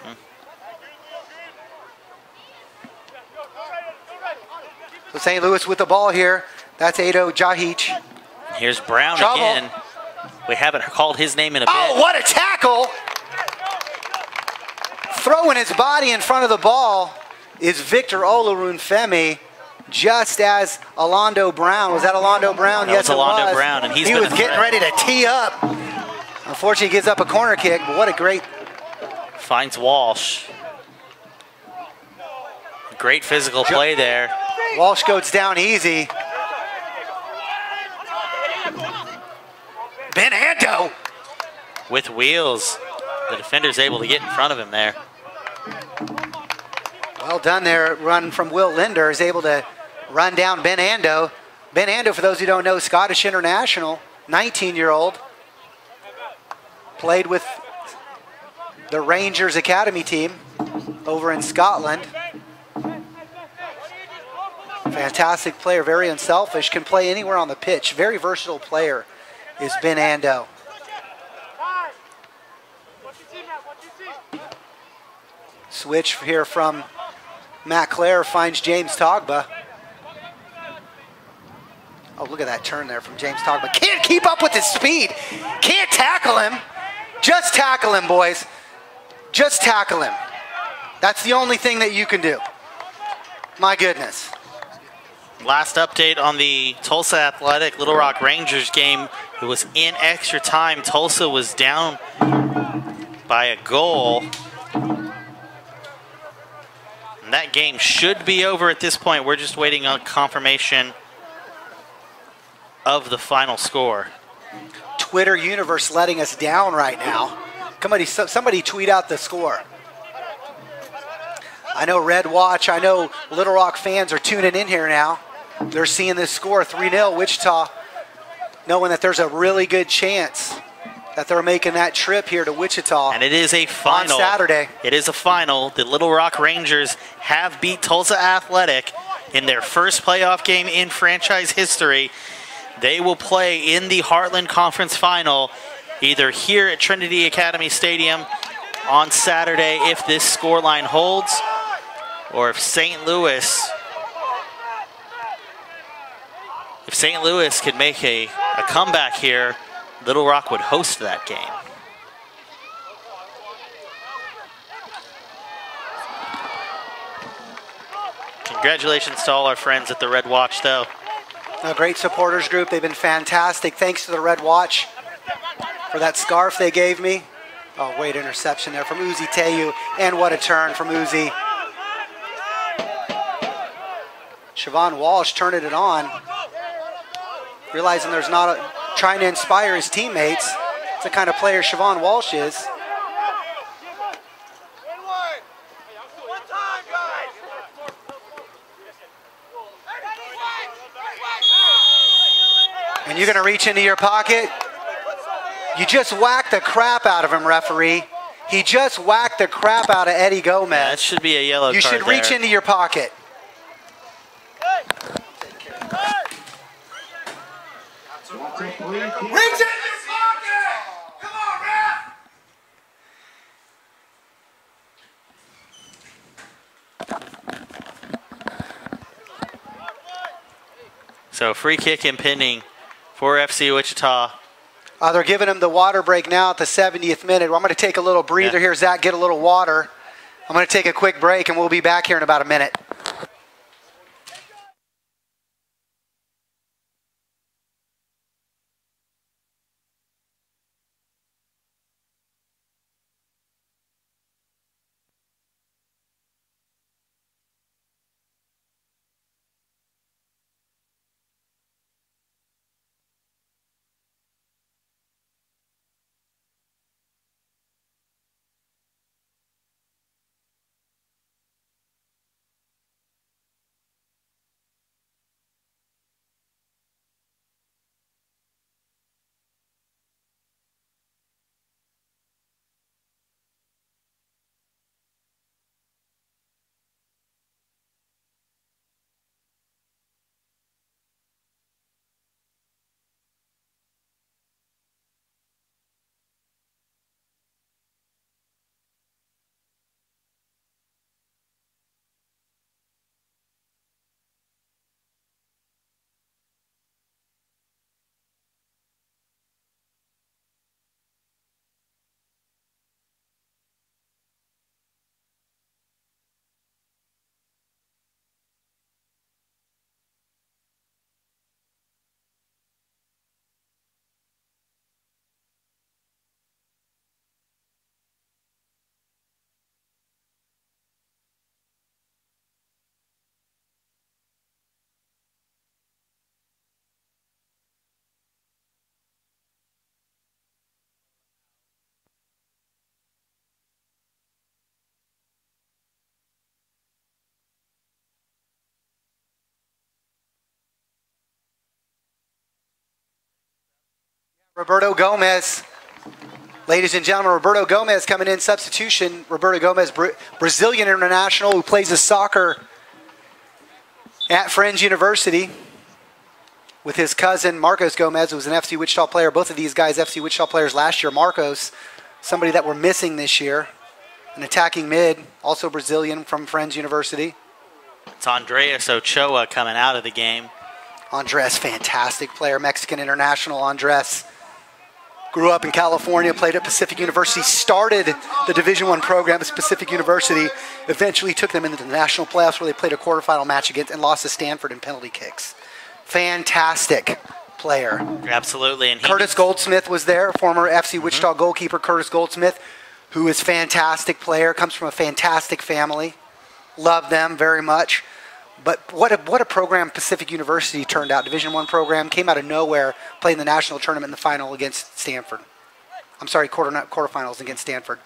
So St. Louis with the ball here. That's Ado Jahic. Here's Brown again. We haven't called his name in a bit. Oh, what a tackle! Throwing his body in front of the ball is Victor Olorunfemi, just as Alondo Brown. Was that Alondo Brown? Yes, it was. Alondo Brown, and he was getting ready to tee up. Unfortunately, he gives up a corner kick, but what a great... Finds Walsh. Great physical play there. Walsh goes down easy. Ben Ando. With wheels. The defender's able to get in front of him there. Well done there. Run from Will Linder is able to run down Ben Ando. Ben Ando, for those who don't know, Scottish international, 19-year-old. Played with the Rangers Academy team over in Scotland. Fantastic player, very unselfish, can play anywhere on the pitch. Very versatile player is Ben Ando. Switch here from Matt Clare, finds James Togba. Oh, look at that turn there from James Togba. Can't keep up with his speed. Can't tackle him. Just tackle him, boys. Just tackle him. That's the only thing that you can do. My goodness. Last update on the Tulsa Athletic Little Rock Rangers game. It was in extra time. Tulsa was down by a goal. And that game should be over at this point. We're just waiting on confirmation of the final score. Twitter universe letting us down right now. Somebody tweet out the score. I know Red Watch, I know Little Rock fans are tuning in here now. They're seeing this score, 3-0 Wichita, knowing that there's a really good chance that they're making that trip here to Wichita. And it is a final. On Saturday. It is a final. The Little Rock Rangers have beat Tulsa Athletic in their first playoff game in franchise history. They will play in the Heartland Conference Final either here at Trinity Academy Stadium on Saturday if this scoreline holds, or if St. Louis could make a comeback here, Little Rock would host that game. Congratulations to all our friends at the Red Watch, though. A great supporters group. They've been fantastic. Thanks to the Red Watch for that scarf they gave me. Oh, wait, interception there from Uzi Teyu. And what a turn from Uzi. Siobhan Walsh turning it on. Realizing there's not a, trying to inspire his teammates. It's the kind of player Siobhan Walsh is. And you're going to reach into your pocket. You just whacked the crap out of him, referee. He just whacked the crap out of Eddie Gomez. Yeah, that should be a yellow card. You should reach into your pocket. Reach in your pocket! Come on, ref! So free kick impending for FC Wichita. They're giving him the water break now at the 70th minute. I'm going to take a little breather here, Zach, get a little water. I'm going to take a quick break, and we'll be back here in about a minute. Roberto Gomez, ladies and gentlemen, Roberto Gomez coming in substitution. Roberto Gomez, Brazilian international who plays his soccer at Friends University with his cousin Marcos Gomez, who was an FC Wichita player. Both of these guys FC Wichita players last year. Marcos, somebody that we're missing this year. An attacking mid, also Brazilian from Friends University. It's Andreas Ochoa coming out of the game. Andres, fantastic player, Mexican international. Andres grew up in California, played at Pacific University, started the Division I program at Pacific University, eventually took them into the national playoffs where they played a quarterfinal match against and lost to Stanford in penalty kicks. Fantastic player. Absolutely. And Curtis Goldsmith was there, former FC Wichita goalkeeper Curtis Goldsmith, who is a fantastic player, comes from a fantastic family. Love them very much. But what a program Pacific University turned out. Division I program, came out of nowhere, playing the national tournament in the final against Stanford. I'm sorry, quarterfinals against Stanford.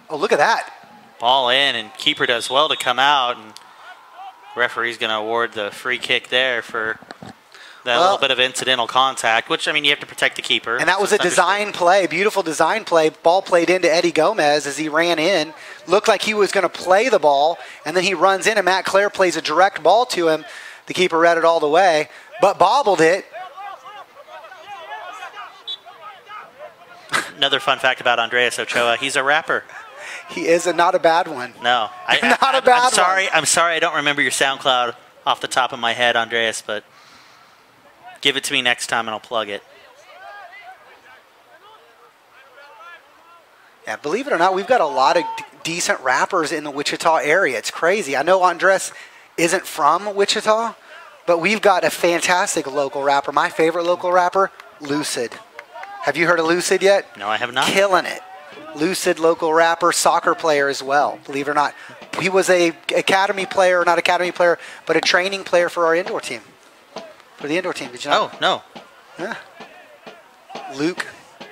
Oh, look at that. Ball in, and keeper does well to come out. And referee's going to award the free kick there for that little bit of incidental contact, which, I mean, you have to protect the keeper. And that was a design play, beautiful design play. Ball played into Eddie Gomez as he ran in. Looked like he was going to play the ball, and then he runs in, and Matt Clare plays a direct ball to him. The keeper read it all the way, but bobbled it. Another fun fact about Andreas Ochoa, he's a rapper. He is not a bad one. No. Not a bad one. one. I'm sorry I don't remember your SoundCloud off the top of my head, Andreas, but give it to me next time and I'll plug it. Yeah, believe it or not, we've got a lot of decent rappers in the Wichita area. It's crazy. I know Andres isn't from Wichita, but we've got a fantastic local rapper. My favorite local rapper, Lucid. Have you heard of Lucid yet? No, I have not. Killing it. Lucid, local rapper, soccer player as well, believe it or not. He was a academy player, not academy player, but a training player for our indoor team. For the indoor team, did you know? Oh, no. Yeah.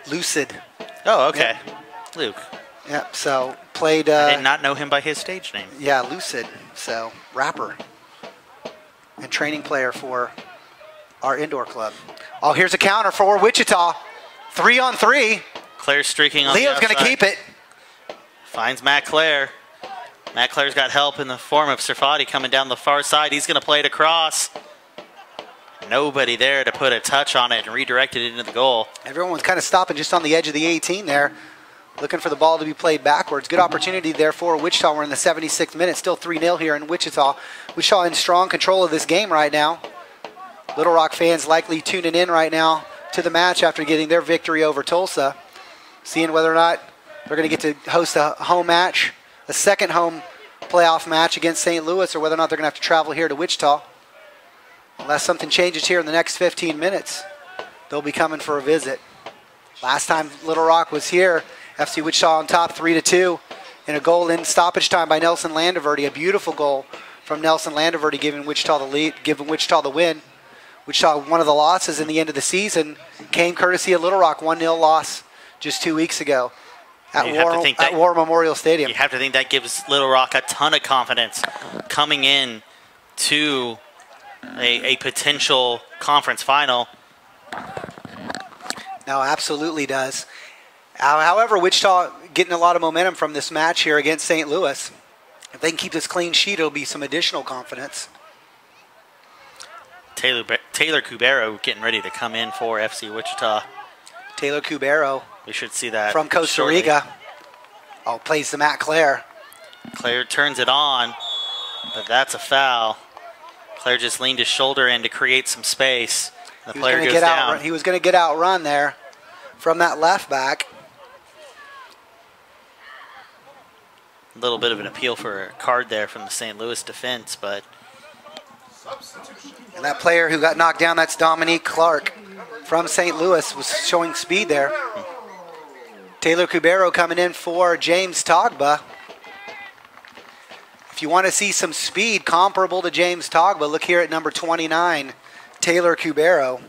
Lucid. Oh, okay. Yep. Luke. Yep, so played... I did not know him by his stage name. Yeah, Lucid. So, rapper. And training player for our indoor club. Oh, here's a counter for Wichita. 3-on-3. Claire streaking on Leo's the outside. going to keep it. Finds Matt Clare. Matt Clare's got help in the form of Serfati coming down the far side. He's going to play it across. Nobody there to put a touch on it and redirect it into the goal. Everyone's kind of stopping just on the edge of the 18 there, looking for the ball to be played backwards. Good opportunity there for Wichita. We're in the 76th minute, still 3-0 here in Wichita. Wichita in strong control of this game right now. Little Rock fans likely tuning in right now to the match after getting their victory over Tulsa, seeing whether or not they're going to get to host a home match, a second home playoff match against St. Louis, or whether or not they're going to have to travel here to Wichita. Unless something changes here in the next 15 minutes, they'll be coming for a visit. Last time Little Rock was here, FC Wichita on top 3-2 in a goal in stoppage time by Nelson Landoverdi. A beautiful goal from Nelson Landoverdi, giving Wichita the lead, giving Wichita the win. Wichita, one of the losses in the end of the season, came courtesy of Little Rock, 1-0 loss just 2 weeks ago at War Memorial Stadium. You have to think that gives Little Rock a ton of confidence coming in to a potential conference final. No, absolutely does. However, Wichita getting a lot of momentum from this match here against St. Louis. If they can keep this clean sheet, it'll be some additional confidence. Taylor Cubero getting ready to come in for FC Wichita. Taylor Cubero. We should see that from Costa Rica. Oh, plays to Matt Clare. Clare turns it on, but that's a foul. Clare just leaned his shoulder in to create some space. The player goes down. He was going to get outrun there from that left back. A little bit of an appeal for a card there from the St. Louis defense, but... And that player who got knocked down, that's Dominique Clark from St. Louis, was showing speed there. Taylor Cubero coming in for James Togba. If you want to see some speed comparable to James Togba, look here at number 29, Taylor Cubero.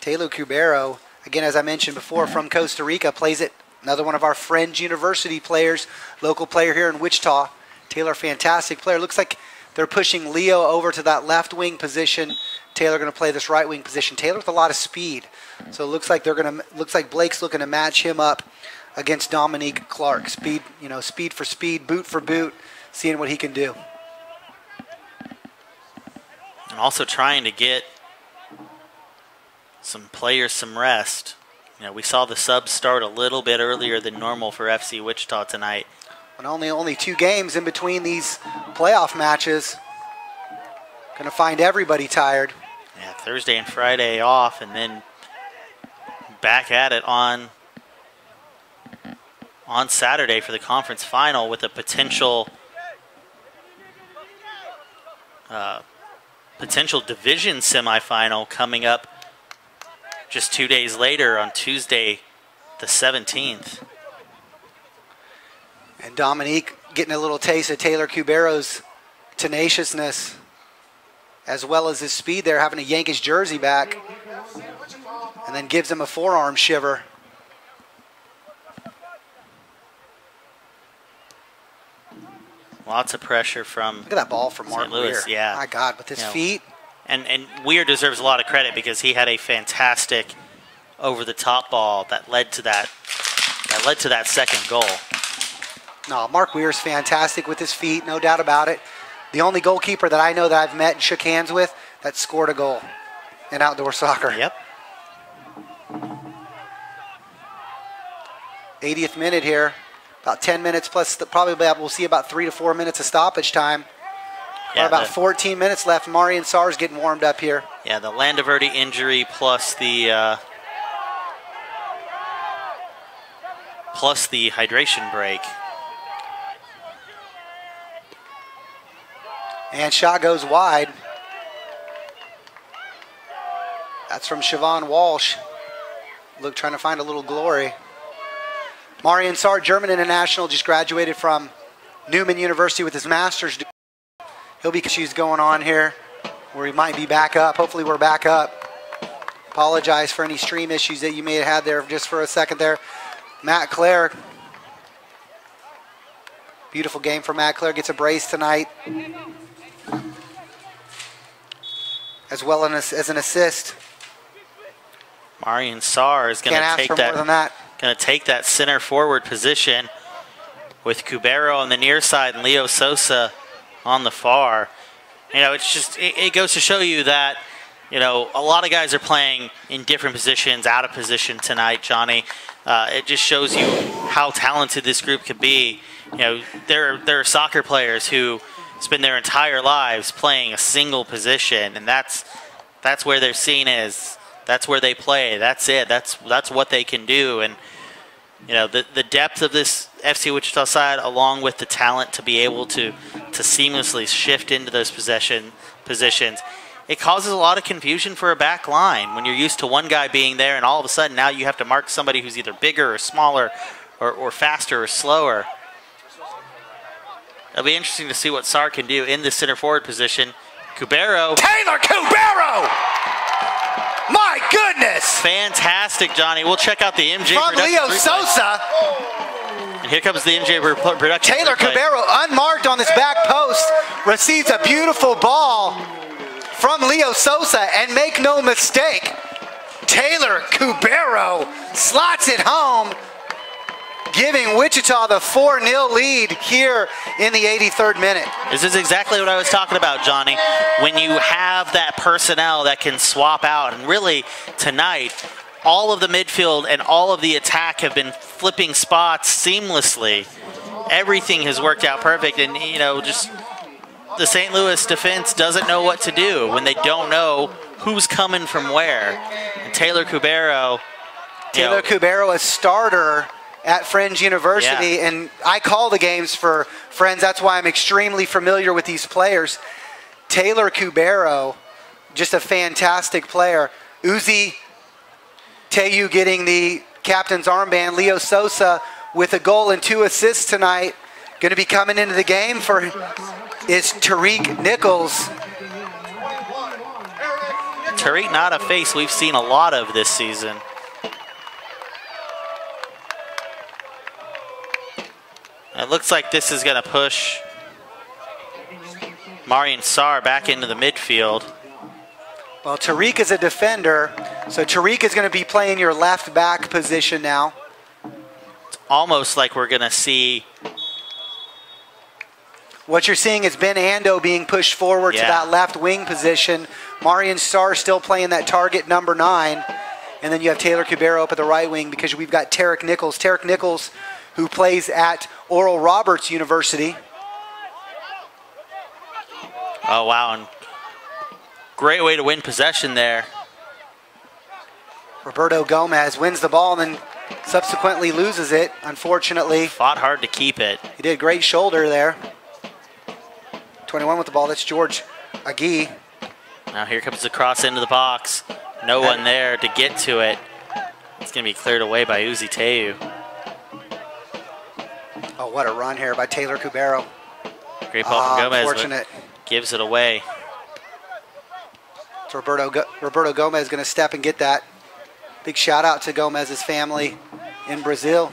Taylor Cubero, again, as I mentioned before, from Costa Rica, plays it. Another one of our Friends University players, local player here in Wichita. Taylor, fantastic player. Looks like they're pushing Leo over to that left wing position. Taylor going to play this right wing position. Taylor with a lot of speed, so it looks like looks like Blake's looking to match him up against Dominique Clark. Speed, speed for speed, boot for boot, seeing what he can do. And also trying to get some players some rest. We saw the subs start a little bit earlier than normal for FC Wichita tonight. And only 2 games in between these playoff matches. Going to find everybody tired. Yeah, Thursday and Friday off, and then back at it on Saturday for the conference final with a potential division semifinal coming up just 2 days later on Tuesday the 17th. And Dominique getting a little taste of Taylor Cubero's tenaciousness as well as his speed there, having to yank his jersey back, and then gives him a forearm shiver. Lots of pressure from... Look at that ball from Mark Weir. Yeah. My God, with his feet. And Weir deserves a lot of credit because he had a fantastic over-the-top ball that led to that second goal. No, Mark Weir's fantastic with his feet, no doubt about it. The only goalkeeper that I know that I've met and shook hands with that scored a goal in outdoor soccer. Yep. 80th minute here. About 10 minutes plus, probably we'll see about 3 to 4 minutes of stoppage time. Yeah, about 14 minutes left. Marian Sarr's getting warmed up here. Yeah, the Landaverde injury plus the hydration break. And shot goes wide. That's from Siobhan Walsh. Look, trying to find a little glory. Marian Sarr, German international, just graduated from Newman University with his master's. He'll be issues going on here where he might be back up. Hopefully we're back up. Apologize for any stream issues that you may have had there just for a second there. Matt Clare. Beautiful game for Matt Clare. Gets a brace tonight. As well as an assist. Marian Sarr is going to take more than that. Going to take that center forward position with Cubero on the near side and Leo Sosa on the far. You know, it's just, it goes to show you that, you know, a lot of guys are playing in different positions, out of position tonight, Johnny. It just shows you how talented this group could be. You know, there are soccer players who spend their entire lives playing a single position, and that's where they're seen as, that's where they play. That's it. That's what they can do. And you know, the depth of this FC Wichita side, along with the talent to be able to seamlessly shift into those positions, it causes a lot of confusion for a back line when you're used to one guy being there, and all of a sudden now you have to mark somebody who's either bigger or smaller or faster or slower. It'll be interesting to see what Sarr can do in the center forward position. Cubero. Taylor Cubero! My goodness! Fantastic, Johnny. We'll check out the MJ from Leo Sosa. And here comes the MJ production. Taylor Cubero, unmarked on this back post, receives a beautiful ball from Leo Sosa, and make no mistake, Taylor Cubero slots it home, giving Wichita the 4-0 lead here in the 83rd minute. This is exactly what I was talking about, Johnny. When you have that personnel that can swap out, and really tonight, all of the midfield and all of the attack have been flipping spots seamlessly. Everything has worked out perfect, and you know, just the St. Louis defense doesn't know what to do when they don't know who's coming from where. And Taylor Cubero, a starter at Friends University, and I call the games for Friends. That's why I'm extremely familiar with these players. Taylor Cubero, just a fantastic player. Uzi Teyu getting the captain's armband. Leo Sosa with a goal and 2 assists tonight. Going to be coming into the game is Tariq Nichols. Tariq, not a face we've seen a lot of this season. It looks like this is going to push Marian Sarr back into the midfield. Well, Tariq is a defender, so Tariq is going to be playing your left back position now. It's almost like we're going to see... What you're seeing is Ben Ando being pushed forward to that left wing position. Marian Sarr still playing that target number 9. And then you have Taylor Cubero up at the right wing because we've got Tarek Nichols. Tarek Nichols, who plays at Oral Roberts University. Oh, wow. And great way to win possession there. Roberto Gomez wins the ball and then subsequently loses it, unfortunately. Fought hard to keep it. He did great shoulder there. 21 with the ball, that's George Agui. Now here comes the cross into the box. No one there to get to it. It's going to be cleared away by Uzi Teyu. Oh, what a run here by Taylor Cubero. Great ball from Gomez. Unfortunate. Gives it away. So Roberto Gomez is going to step and get that. Big shout out to Gomez's family in Brazil.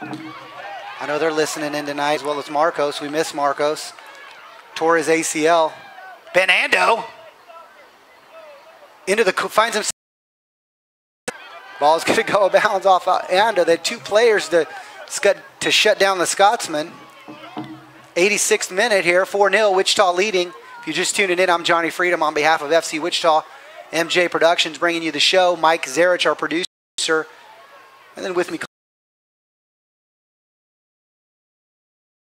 I know they're listening in tonight, as well as Marcos. We miss Marcos. Tore his ACL. Ben Ando finds himself. Ball's going to go bounds off Ando. They had 2 players to shut down the Scotsman. 86th minute here, 4-0, Wichita leading. If you're just tuning in, I'm Johnny Freedom on behalf of FC Wichita. MJ Productions bringing you the show. Mike Zarich, our producer. And then with me,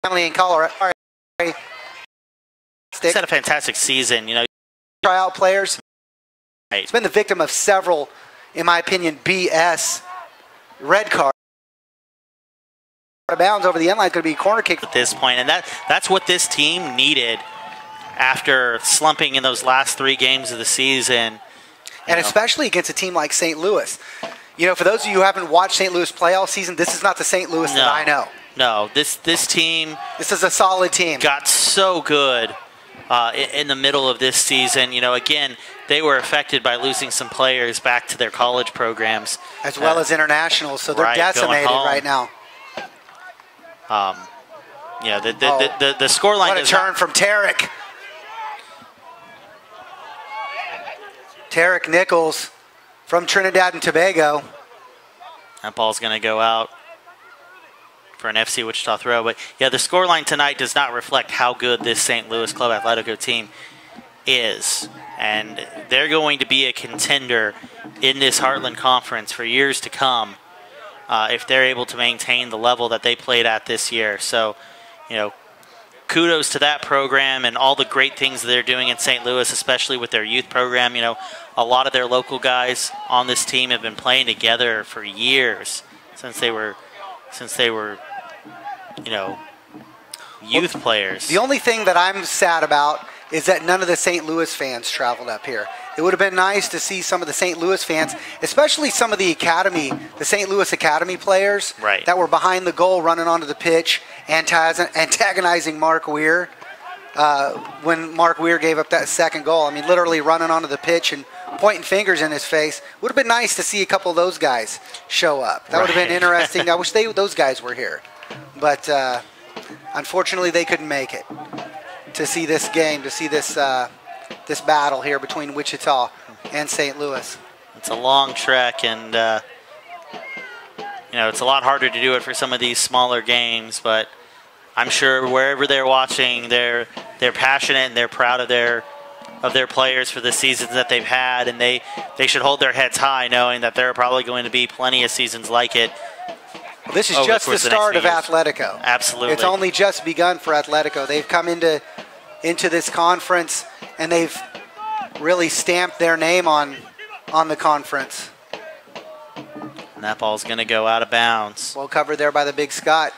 family in Colorado. He's had a fantastic season. You know, Tryout players. Right. He's been the victim of several, in my opinion, BS red cards. Out of bounds over the end line, could be a corner kick at this point, and that's what this team needed after slumping in those last 3 games of the season. And especially against a team like St. Louis. You know, for those of you who haven't watched St. Louis play all season, this is not the St. Louis that I know. No, this team. This is a solid team. Got so good in the middle of this season. You know, again, they were affected by losing some players back to their college programs. As well as internationals, so they're decimated right now. Yeah, the scoreline. What a turn from Tarek. Tarek Nichols from Trinidad and Tobago. That ball's going to go out for an FC Wichita throw. But, yeah, the scoreline tonight does not reflect how good this St. Louis Club Atletico team is. And they're going to be a contender in this Heartland Conference for years to come if they're able to maintain the level that they played at this year. So, you know, kudos to that program and all the great things that they're doing in St. Louis, especially with their youth program. You know, a lot of their local guys on this team have been playing together for years since they were, you know, youth players. The only thing that I'm sad about is that none of the St. Louis fans traveled up here. It would have been nice to see some of the St. Louis fans, especially some of the academy, the St. Louis Academy players that were behind the goal running onto the pitch, antagonizing Mark Weir when Mark Weir gave up that second goal. I mean, literally running onto the pitch and pointing fingers in his face. Would have been nice to see a couple of those guys show up. That would have been interesting. I wish those guys were here. But unfortunately, they couldn't make it to see this game, to see this this battle here between Wichita and St. Louis. It's a long trek, and you know, it's a lot harder to do it for some of these smaller games, but I'm sure wherever they're watching, they're passionate and they're proud of their players for the seasons that they've had, and they should hold their heads high knowing that there are probably going to be plenty of seasons like it. Well, this is just the start of Atletico. Absolutely. It's only just begun for Atletico. They've come into this conference and they've really stamped their name on the conference. And that ball's going to go out of bounds. Well covered there by the Big Scott.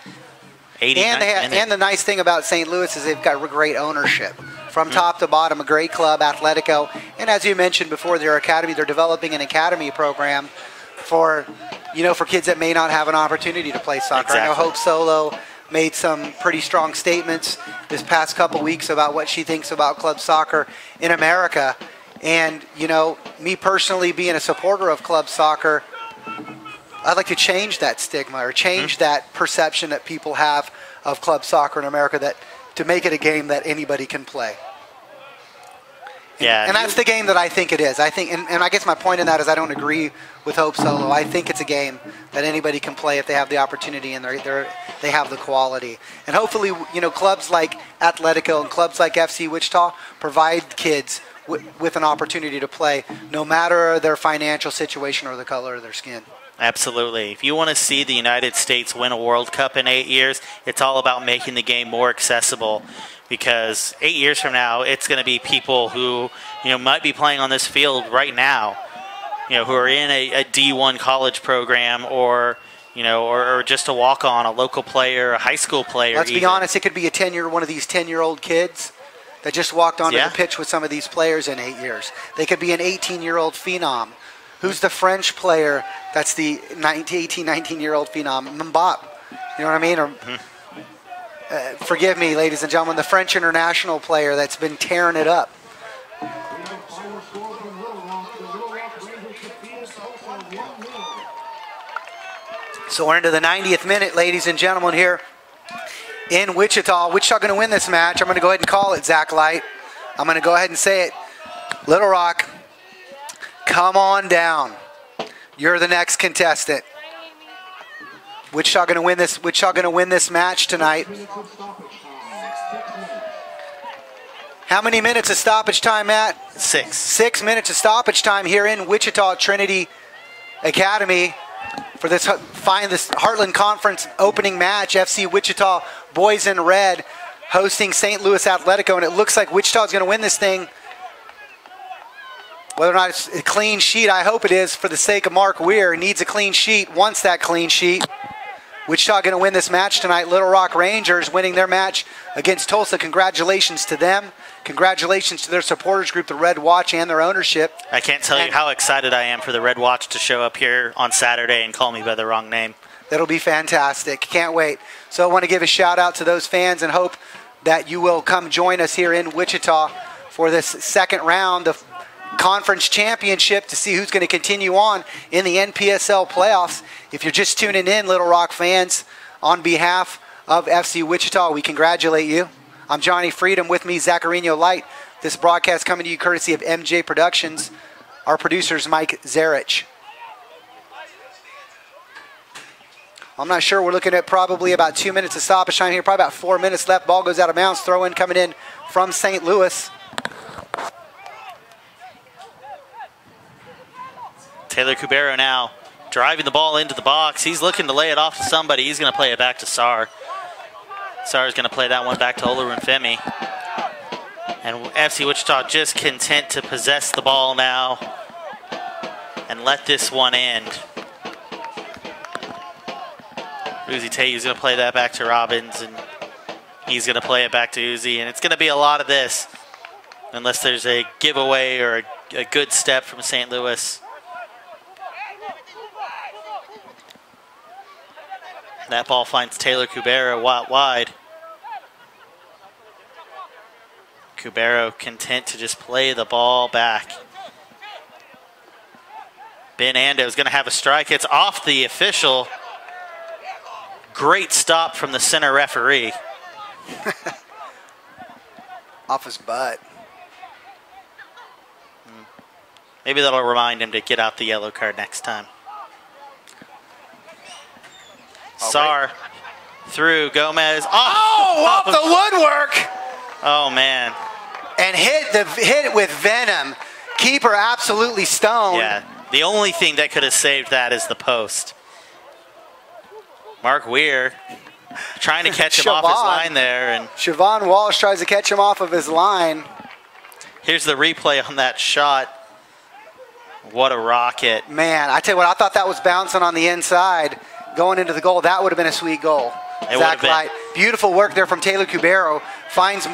And the nice thing about St. Louis is they've got great ownership. From top to bottom, a great club, Atletico. And as you mentioned before, their academy, they're developing an academy program for kids that may not have an opportunity to play soccer. Exactly. I know Hope Solo made some pretty strong statements this past couple weeks about what she thinks about club soccer in America. And, you know, me personally being a supporter of club soccer, I'd like to change that stigma or change that perception that people have of club soccer in America, that to make it a game that anybody can play. And that's the game that I think it is. I think, and I guess my point in that is I don't agree with Hope Solo. I think it's a game that anybody can play if they have the opportunity and they have the quality. And hopefully, you know, clubs like Atletico and clubs like FC Wichita provide kids with an opportunity to play, no matter their financial situation or the color of their skin. Absolutely. If you want to see the United States win a World Cup in 8 years, it's all about making the game more accessible. Because 8 years from now, it's going to be people who, you know, might be playing on this field right now, you know, who are in a D1 college program, or, you know, or just a walk-on, a local player, a high school player. Let's be honest, it could be one of these 10-year-old kids that just walked onto the pitch with some of these players in 8 years. They could be an 18-year-old phenom. Who's the French player that's the 18, 19-year-old phenom? Mbappe. You know what I mean? Or, forgive me, ladies and gentlemen, the French international player that's been tearing it up. So we're into the 90th minute, ladies and gentlemen, here in Wichita. Wichita going to win this match. I'm going to go ahead and call it, Zach Light. I'm going to go ahead and say it. Little Rock, come on down. You're the next contestant. Wichita going to win this. Wichita going to win this match tonight. How many minutes of stoppage time, Matt? 6. 6 minutes of stoppage time here in Wichita Trinity Academy. for this Heartland Conference opening match. FC Wichita boys in red hosting St. Louis Atletico, and it looks like Wichita is going to win this thing. Whether or not it's a clean sheet, I hope it is for the sake of Mark Weir. He needs a clean sheet, wants that clean sheet. Wichita going to win this match tonight. Little Rock Rangers winning their match against Tulsa. Congratulations to them. Congratulations to their supporters group, the Red Watch, and their ownership. I can't tell you how excited I am for the Red Watch to show up here on Saturday and call me by the wrong name. That'll be fantastic. Can't wait. So I want to give a shout out to those fans and hope that you will come join us here in Wichita for this second round of conference championship to see who's going to continue on in the NPSL playoffs. If you're just tuning in, Little Rock fans, on behalf of FC Wichita, we congratulate you. I'm Johnny Freedom, with me Zacharino Light. This broadcast coming to you courtesy of MJ Productions. Our producer's Mike Zarich. I'm not sure. We're looking at probably about 2 minutes of stoppage time here. Probably about 4 minutes left. Ball goes out of bounds. Throw in coming in from St. Louis. Taylor Cubero now driving the ball into the box. He's looking to lay it off to somebody. He's going to play it back to Saar. Saar's going to play that one back to Olorunfemi. And FC Wichita just content to possess the ball now and let this one end. Uzi Tayu's going to play that back to Robbins, and he's going to play it back to Uzi. And it's going to be a lot of this unless there's a giveaway or a good step from St. Louis. That ball finds Taylor Cubero wide. Cubero content to just play the ball back. Ben Ando is going to have a strike. It's off the official. Great stop from the center referee. Off his butt. Maybe that'll remind him to get out the yellow card next time. Saar through Gomez. Off the woodwork! Oh, man. And hit it with venom. Keeper absolutely stoned. Yeah, the only thing that could have saved that is the post. Mark Weir trying to catch him off his line there. And Siobhan Walsh tries to catch him off of his line. Here's the replay on that shot. What a rocket. Man, I tell you what, I thought that was bouncing on the inside. Going into the goal, that would have been a sweet goal. Zach Light. Beautiful work there from Taylor Cubero. Finds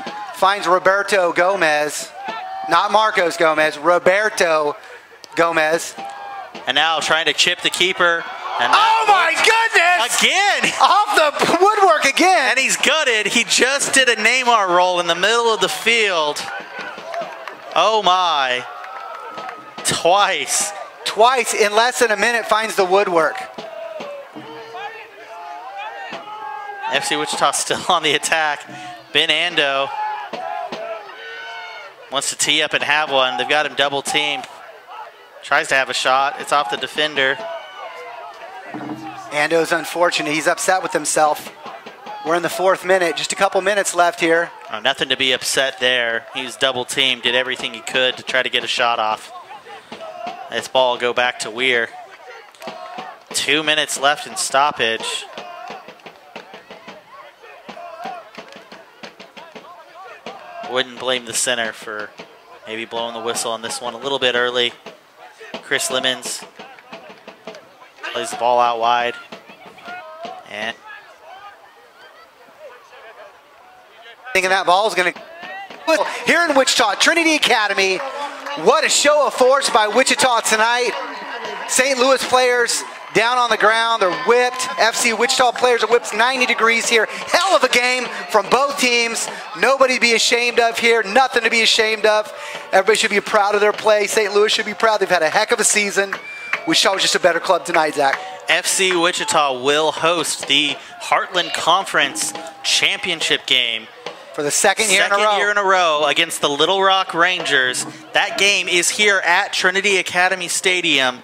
Roberto Gomez. Not Marcos Gomez, Roberto Gomez. And now trying to chip the keeper. And oh my goodness! Again! Off the woodwork again! And he's gutted. He just did a Neymar roll in the middle of the field. Oh my. Twice. Twice in less than a minute finds the woodwork. FC Wichita still on the attack. Ben Ando wants to tee up and have one. They've got him double teamed. Tries to have a shot. It's off the defender. Ando's unfortunate. He's upset with himself. We're in the 4th minute. Just a couple minutes left here. Oh, nothing to be upset there. He was double teamed, did everything he could to try to get a shot off. This ball will go back to Weir. 2 minutes left in stoppage. Wouldn't blame the center for maybe blowing the whistle on this one a little bit early. Chris Lemons plays the ball out wide. And thinking that ball is going to... Here in Wichita, Trinity Academy, what a show of force by Wichita tonight. St. Louis players down on the ground, they're whipped. FC Wichita players are whipped 90 degrees here. Hell of a game from both teams. Nobody to be ashamed of here, nothing to be ashamed of. Everybody should be proud of their play. St. Louis should be proud. They've had a heck of a season. Wichita was just a better club tonight, Zach. FC Wichita will host the Heartland Conference Championship game. For the second year in a row against the Little Rock Rangers. That game is here at Trinity Academy Stadium.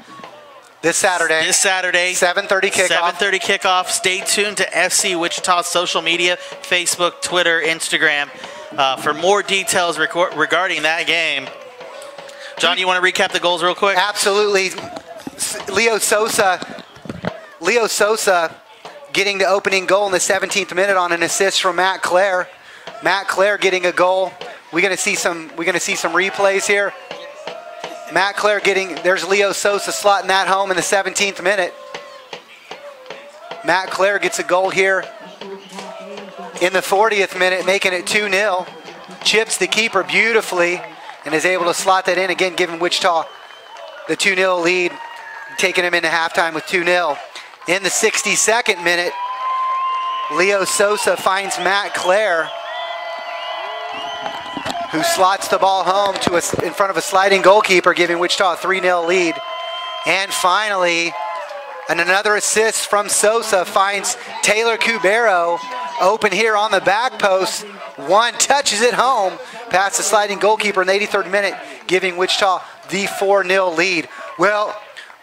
This Saturday. 7:30 kickoff. 7:30 kickoff. Stay tuned to FC Wichita's social media, Facebook, Twitter, Instagram, for more details regarding that game. John, you want to recap the goals real quick? Absolutely. Leo Sosa Leo Sosa getting the opening goal in the 17th minute on an assist from Matt Clare. Matt Clare getting a goal. We're gonna see some replays here. Matt Clare there's Leo Sosa slotting that home in the 17th minute. Matt Clare gets a goal here in the 40th minute, making it 2-0. Chips the keeper beautifully and is able to slot that in again, giving Wichita the 2-0 lead, taking him into halftime with 2-0. In the 62nd minute, Leo Sosa finds Matt Clare, who slots the ball home in front of a sliding goalkeeper, giving Wichita a 3-0 lead. And finally, another assist from Sosa finds Taylor Cubero open here on the back post. One touches it home past the sliding goalkeeper in the 83rd minute, giving Wichita the 4-0 lead. Well,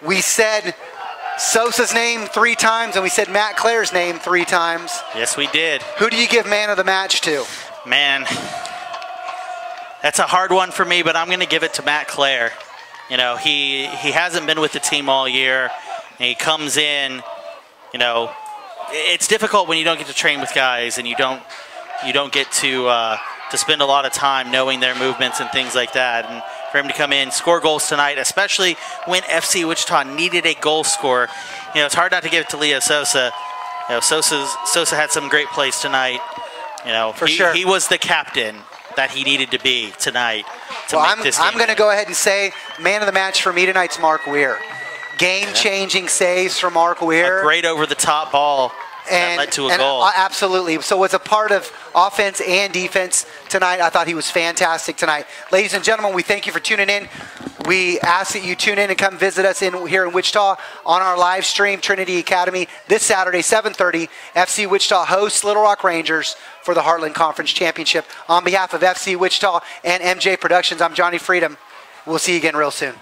we said Sosa's name 3 times, and we said Matt Clare's name 3 times. Yes, we did. Who do you give man of the match to? Man, that's a hard one for me, but I'm going to give it to Matt Clare. You know, he hasn't been with the team all year, and he comes in. You know, it's difficult when you don't get to train with guys and you don't get to spend a lot of time knowing their movements and things like that. And for him to come in, score goals tonight, especially when FC Wichita needed a goal scorer, you know, it's hard not to give it to Leo Sosa. You know, Sosa had some great plays tonight. You know, for sure, he was the captain that he needed to be tonight to make this game. I'm going to go ahead and say man of the match for me tonight's Mark Weir. Game-changing saves from Mark Weir. A great over-the-top ball that led to a goal. Absolutely. So was a part of offense and defense tonight. I thought he was fantastic tonight. Ladies and gentlemen, we thank you for tuning in. We ask that you tune in and come visit us here in Wichita on our live stream, Trinity Academy, this Saturday, 7:30. FC Wichita hosts Little Rock Rangers for the Heartland Conference Championship. On behalf of FC Wichita and MJ Productions, I'm Johnny Freedom. We'll see you again real soon.